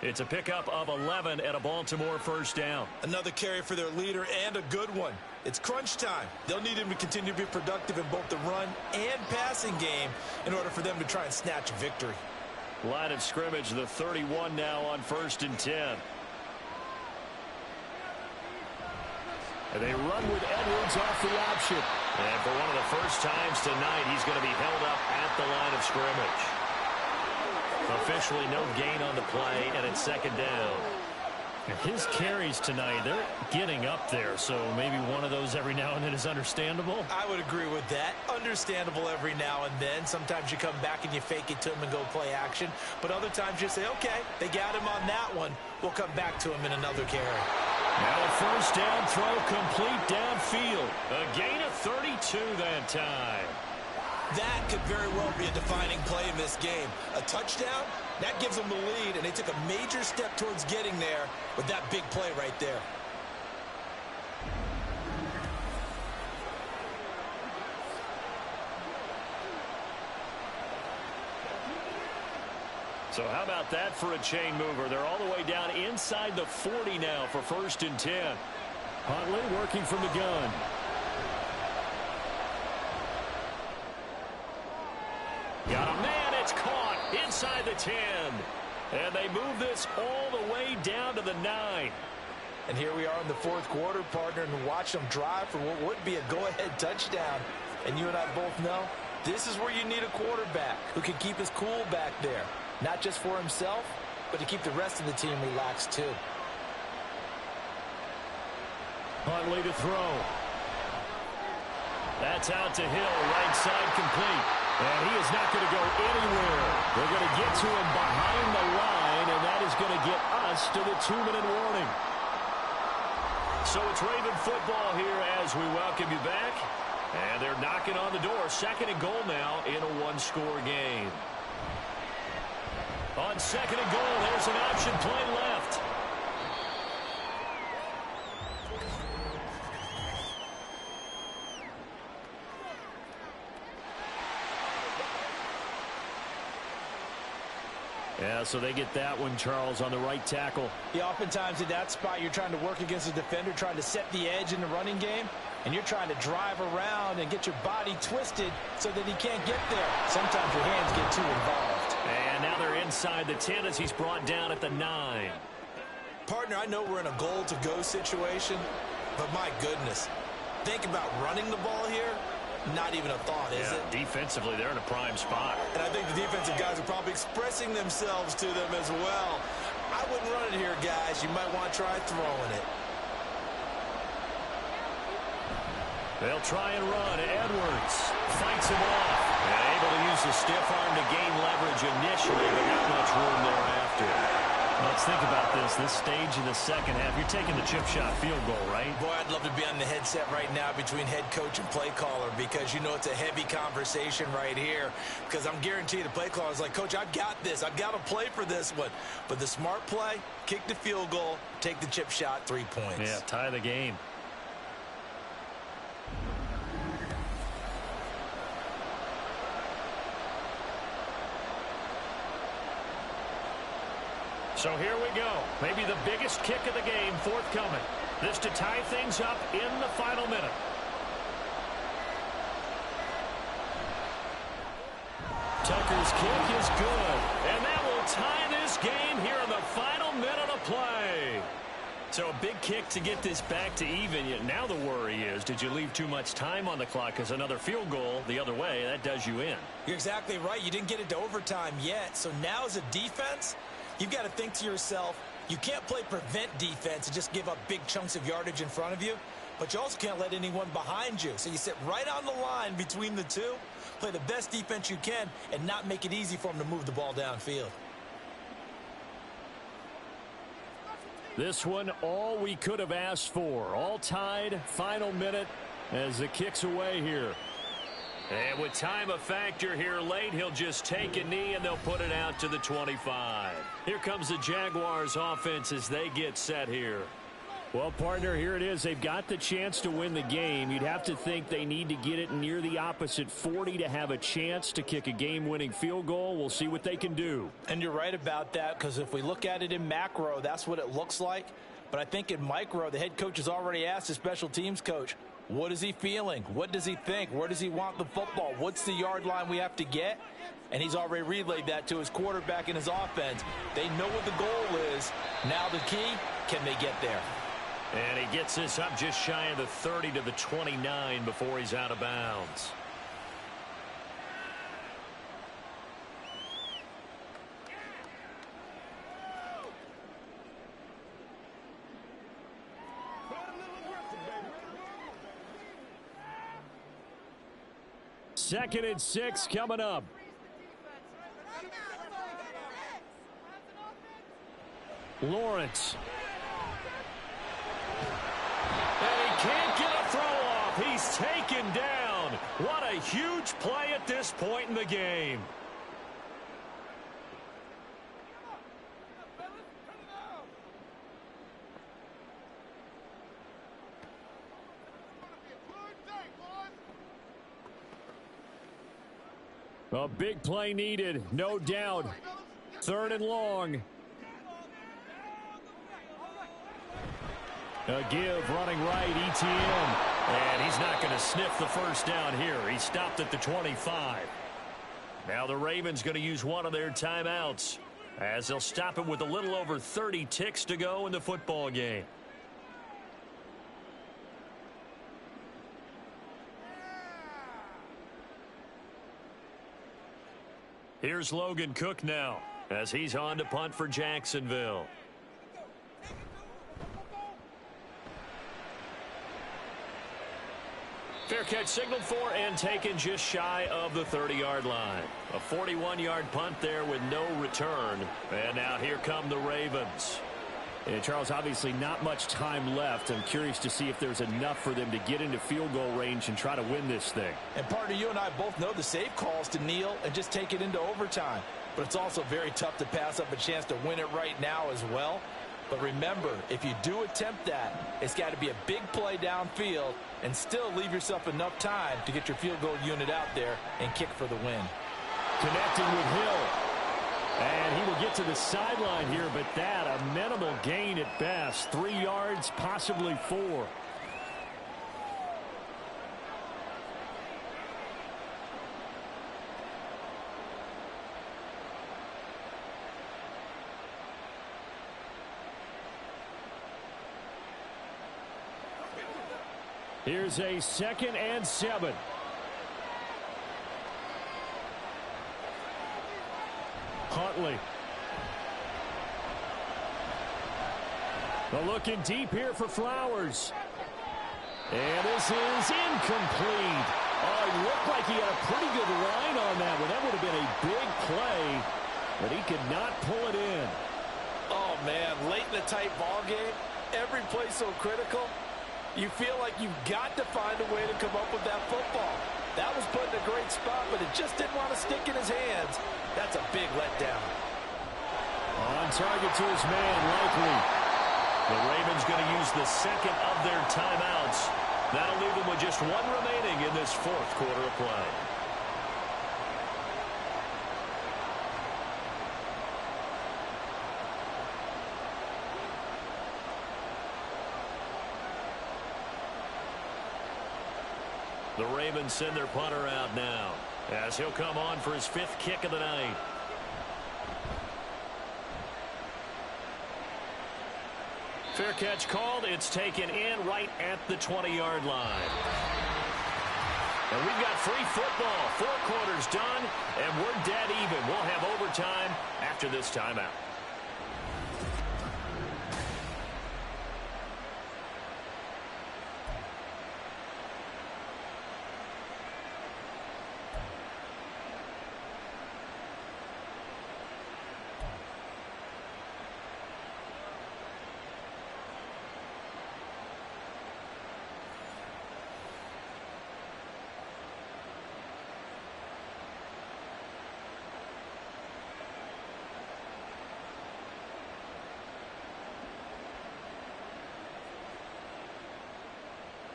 It's a pickup of 11 at a Baltimore first down. Another carry for their leader and a good one. It's crunch time. They'll need him to continue to be productive in both the run and passing game in order for them to try and snatch a victory. Line of scrimmage, the 31 now on 1st and 10. And they run with Edwards off the option. And for one of the first times tonight, he's going to be held up at the line of scrimmage. Officially no gain on the play, and it's second down. His carries tonight, they're getting up there, so maybe one of those every now and then is understandable. I would agree with that. Understandable every now and then. Sometimes you come back and you fake it to him and go play action. But other times you say, okay, they got him on that one. We'll come back to him in another carry. Now a first down throw complete downfield. A gain of 32 that time. That could very well be a defining play in this game. A touchdown, that gives them the lead, and they took a major step towards getting there with that big play right there. So how about that for a chain mover? They're all the way down inside the 40 now for 1st and 10. Huntley working from the gun. Got a man, it's caught inside the 10. And they move this all the way down to the 9. And here we are in the fourth quarter, partner, and watch them drive for what would be a go-ahead touchdown. And you and I both know this is where you need a quarterback who can keep his cool back there. Not just for himself, but to keep the rest of the team relaxed too. Huntley to throw. That's out to Hill, right side complete. And he is not going to go anywhere. They're going to get to him behind the line, and that is going to get us to the 2-minute warning. So it's Raven football here as we welcome you back. And they're knocking on the door. 2nd and goal now in a one-score game. On 2nd and goal, there's an option play left. Yeah, so they get that one, Charles, on the right tackle. Yeah, oftentimes in that spot, you're trying to work against a defender, trying to set the edge in the running game, and you're trying to drive around and get your body twisted so that he can't get there. Sometimes your hands get too involved. And now they're inside the 10 as he's brought down at the 9. Partner, I know we're in a goal-to-go situation, but my goodness, think about running the ball here. not even a thought, is it? Defensively, they're in a prime spot. And I think the defensive guys are probably expressing themselves to them as well. I wouldn't run it here, guys. You might want to try throwing it. They'll try and run. Edwards fights him off. And able to use the stiff arm to gain leverage initially, but not much room thereafter. Let's think about this stage of the second half. You're taking the chip shot field goal, right? Boy, I'd love to be on the headset right now between head coach and play caller, because you know it's a heavy conversation right here. Because I'm guaranteed the play caller is like, Coach, I've got this. I've got to play for this one. But the smart play, kick the field goal, take the chip shot, 3 points. Yeah, tie the game. So here we go. Maybe the biggest kick of the game forthcoming. This to tie things up in the final minute. Tucker's kick is good. And that will tie this game here in the final minute of play. So a big kick to get this back to even. Yet now the worry is, did you leave too much time on the clock? Because another field goal the other way, that does you in. You're exactly right. You didn't get it to overtime yet. So now as a defense, you've got to think to yourself, you can't play prevent defense and just give up big chunks of yardage in front of you, but you also can't let anyone behind you. So you sit right on the line between the two, play the best defense you can, and not make it easy for them to move the ball downfield. This one, all we could have asked for. All tied, final minute as the kick's away here. And with time a factor here late, he'll just take a knee and they'll put it out to the 25. Here comes the Jaguars offense as they get set here. Well, partner, here it is. They've got the chance to win the game. You'd have to think they need to get it near the opposite 40 to have a chance to kick a game-winning field goal. We'll see what they can do. And you're right about that, because if we look at it in macro, that's what it looks like. But I think in micro, the head coach has already asked the special teams coach, what is he feeling? What does he think? Where does he want the football? What's the yard line we have to get? And he's already relayed that to his quarterback and his offense. They know what the goal is. Now the key, can they get there? And he gets this up just shy of the 30 to the 29 before he's out of bounds. Second and 6 coming up. Lawrence. And he can't get a throw off. He's taken down. What a huge play at this point in the game. A big play needed, no doubt. Third and long. A give running right, ETN. And he's not going to sniff the first down here. He stopped at the 25. Now the Ravens going to use one of their timeouts as they'll stop it with a little over 30 ticks to go in the football game. Here's Logan Cook now as he's on to punt for Jacksonville. Fair catch signaled for and taken just shy of the 30-yard line. A 41-yard punt there with no return. And now here come the Ravens. And Charles, obviously not much time left. I'm curious to see if there's enough for them to get into field goal range and try to win this thing. And partner, you and I both know the safe calls to kneel and just take it into overtime. But it's also very tough to pass up a chance to win it right now as well. But remember, if you do attempt that, it's got to be a big play downfield and still leave yourself enough time to get your field goal unit out there and kick for the win. Connecting with Hill. And he will get to the sideline here, but that a minimal gain at best. 3 yards, possibly 4. Here's a 2nd and 7. Huntley. Looking deep here for Flowers. And this is incomplete. Oh, it looked like he had a pretty good line on that one. That would have been a big play, but he could not pull it in. Oh, man, late in a tight ball game, every play so critical. You feel like you've got to find a way to come up with that football. That was put in a great spot, but it just didn't want to stick in his hands. That's a big letdown. On target to his man, Likely. The Ravens going to use the second of their timeouts. That'll leave them with just one remaining in this fourth quarter of play. The Ravens send their punter out now as he'll come on for his fifth kick of the night. Fair catch called. It's taken in right at the 20-yard line. And we've got free football. 4 quarters done, and we're dead even. We'll have overtime after this timeout.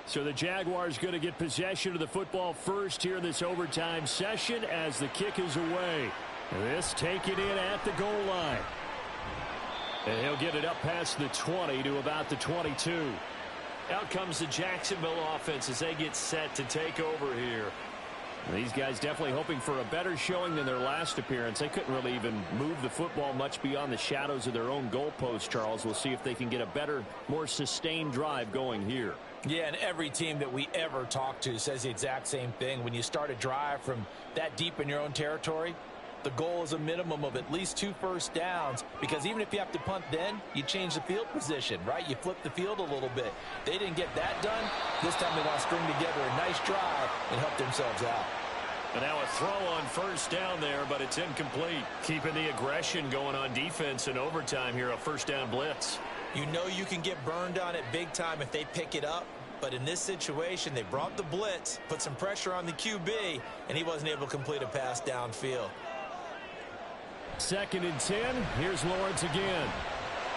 So the Jaguars going to get possession of the football first here in this overtime session as the kick is away. This taken in at the goal line. And he'll get it up past the 20 to about the 22. Out comes the Jacksonville offense as they get set to take over here. These guys definitely hoping for a better showing than their last appearance. They couldn't really even move the football much beyond the shadows of their own goalpost, Charles. We'll see if they can get a better, more sustained drive going here. Yeah, and every team that we ever talk to says the exact same thing. When you start a drive from that deep in your own territory, the goal is a minimum of at least 2 first downs, because even if you have to punt then, you change the field position, right? You flip the field a little bit. They didn't get that done. This time they want to string together a nice drive and help themselves out. And now a throw on first down there, but it's incomplete. Keeping the aggression going on defense in overtime here, a first down blitz. You know you can get burned on it big time if they pick it up. But in this situation, they brought the blitz, put some pressure on the QB, and he wasn't able to complete a pass downfield. 2nd and 10. Here's Lawrence again.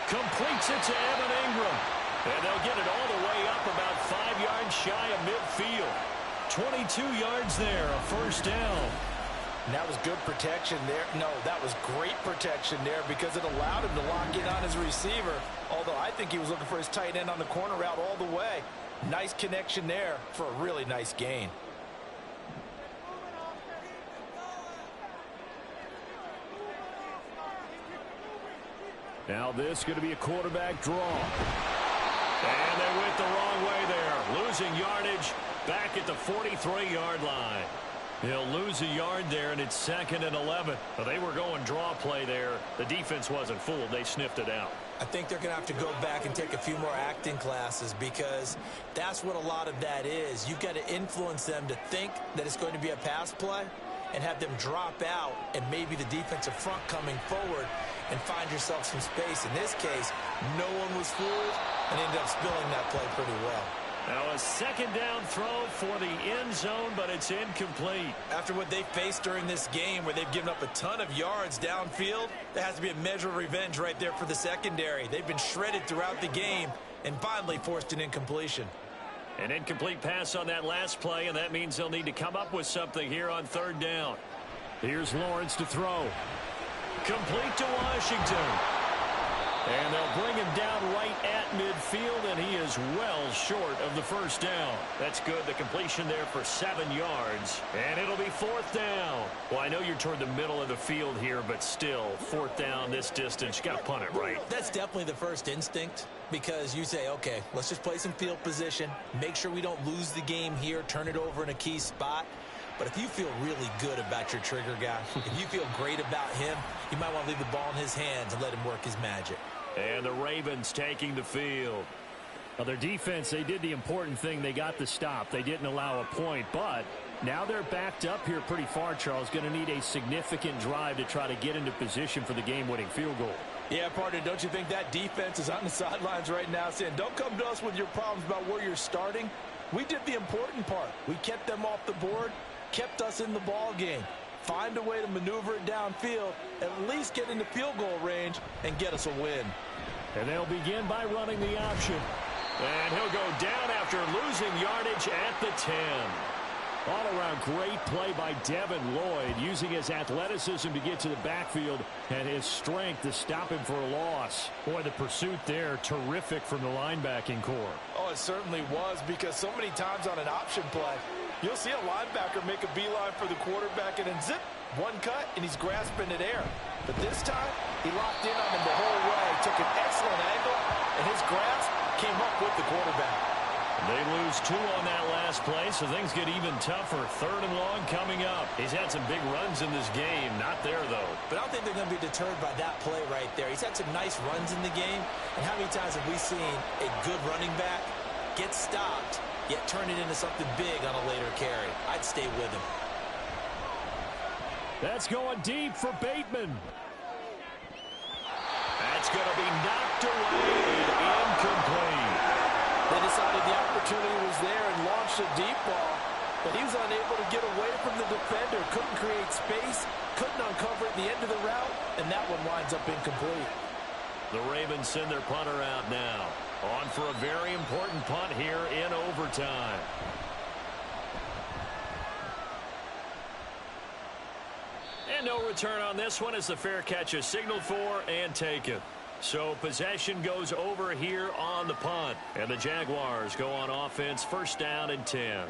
Completes it to Evan Ingram. And they'll get it all the way up about 5 yards shy of midfield. 22 yards there, a first down. And that was good protection there. No, that was great protection there because it allowed him to lock in on his receiver. Although I think he was looking for his tight end on the corner route all the way. Nice connection there for a really nice gain. Now this is going to be a quarterback draw. And they went the wrong way there. Losing yardage back at the 43-yard line. He'll lose a yard there, and it's 2nd and 11. Well, they were going draw play there. The defense wasn't fooled. They sniffed it out. I think they're going to have to go back and take a few more acting classes because that's what a lot of that is. You've got to influence them to think that it's going to be a pass play and have them drop out and maybe the defensive front coming forward and find yourself some space. In this case, no one was fooled and ended up spilling that play pretty well. Now a 2nd down throw for the end zone, but it's incomplete. After what they faced during this game where they've given up a ton of yards downfield, there has to be a measure of revenge right there for the secondary. They've been shredded throughout the game and finally forced an incompletion. An incomplete pass on that last play, and that means they'll need to come up with something here on 3rd down. Here's Lawrence to throw. Complete to Washington. And they'll bring him down right at midfield, and he is well short of the first down. That's good. The completion there for 7 yards. And it'll be 4th down. Well, I know you're toward the middle of the field here, but still, 4th down this distance. You got to punt it right. That's definitely the first instinct because you say, okay, let's just play some field position. Make sure we don't lose the game here. Turn it over in a key spot. But if you feel really good about your trigger guy, if you feel great about him, you might want to leave the ball in his hands and let him work his magic. And the Ravens taking the field. Well, their defense, they did the important thing. They got the stop. They didn't allow a point, but now they're backed up here pretty far, Charles. Going to need a significant drive to try to get into position for the game-winning field goal. Yeah, partner, don't you think that defense is on the sidelines right now saying, don't come to us with your problems about where you're starting? We did the important part. We kept them off the board, kept us in the ball game. Find a way to maneuver it downfield, at least get into field goal range, and get us a win. And they'll begin by running the option. And he'll go down after losing yardage at the 10. All-around great play by Devin Lloyd, using his athleticism to get to the backfield and his strength to stop him for a loss. Boy, the pursuit there, terrific from the linebacking core. Oh, it certainly was, because so many times on an option play, you'll see a linebacker make a beeline for the quarterback and then zip, one cut, and he's grasping at air. But this time, he locked in on him the whole way, took an excellent angle, and his grasp came up with the quarterback. They lose 2 on that last play, so things get even tougher. 3rd and long coming up. He's had some big runs in this game. Not there, though. But I don't think they're going to be deterred by that play right there. He's had some nice runs in the game. And how many times have we seen a good running back get stopped, yet turn it into something big on a later carry? I'd stay with him. That's going deep for Bateman. That's going to be knocked away and incomplete. They decided the opportunity was there and launched a deep ball, but he was unable to get away from the defender, couldn't create space, couldn't uncover at the end of the route, and that one winds up incomplete. The Ravens send their punter out now. On for a very important punt here in overtime. And no return on this one as the fair catch is signaled for and taken. So possession goes over here on the punt. And the Jaguars go on offense, 1st down and 10.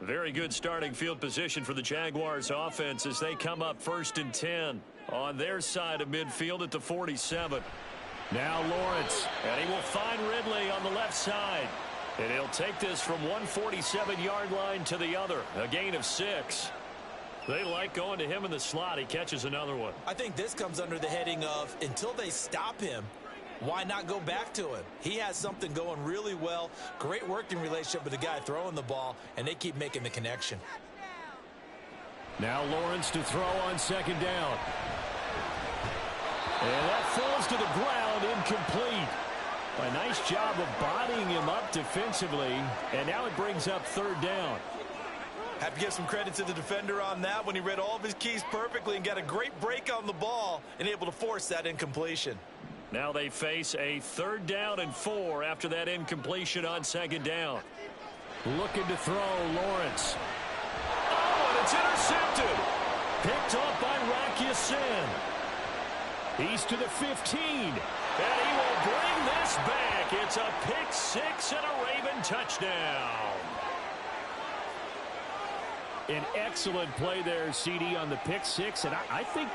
Very good starting field position for the Jaguars offense as they come up 1st and 10 on their side of midfield at the 47. Now Lawrence. And he will find Ridley on the left side. And he'll take this from 147-yard line to the other. A gain of 6. They like going to him in the slot. He catches another one. I think this comes under the heading of until they stop him, why not go back to him? He has something going really well. Great working relationship with the guy throwing the ball, and they keep making the connection. Now Lawrence to throw on 2nd down. And that falls to the ground, incomplete. A nice job of bodying him up defensively, and now it brings up 3rd down. Have to give some credit to the defender on that when he read all of his keys perfectly and got a great break on the ball and able to force that incompletion. Now they face a 3rd down and 4 after that incompletion on 2nd down. Looking to throw, Lawrence. Oh, and it's intercepted. Picked off by Rocky Sin. He's to the 15. And he will bring this back. It's a pick 6 and a Raven touchdown. An excellent play there, CD, on the pick 6. And I think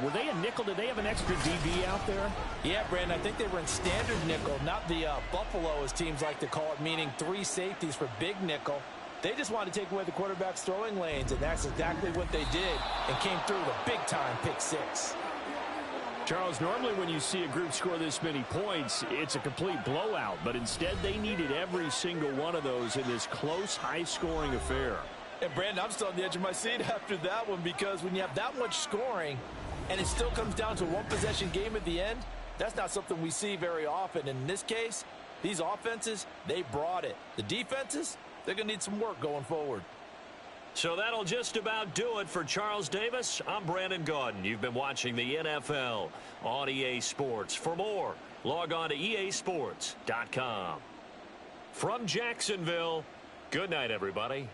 were they a nickel? Did they have an extra DB out there? Yeah, Brandon, I think they were in standard nickel, not the Buffalo, as teams like to call it, meaning 3 safeties for big nickel. They just wanted to take away the quarterback's throwing lanes, and that's exactly what they did and came through with a big-time pick 6. Charles, normally when you see a group score this many points, it's a complete blowout. But instead, they needed every single one of those in this close, high-scoring affair. And, Brandon, I'm still on the edge of my seat after that one, because when you have that much scoring and it still comes down to a one-possession game at the end, that's not something we see very often. And in this case, these offenses, they brought it. The defenses, they're going to need some work going forward. So that'll just about do it for Charles Davis. I'm Brandon Gaudin. You've been watching the NFL on EA Sports. For more, log on to easports.com. From Jacksonville, good night, everybody.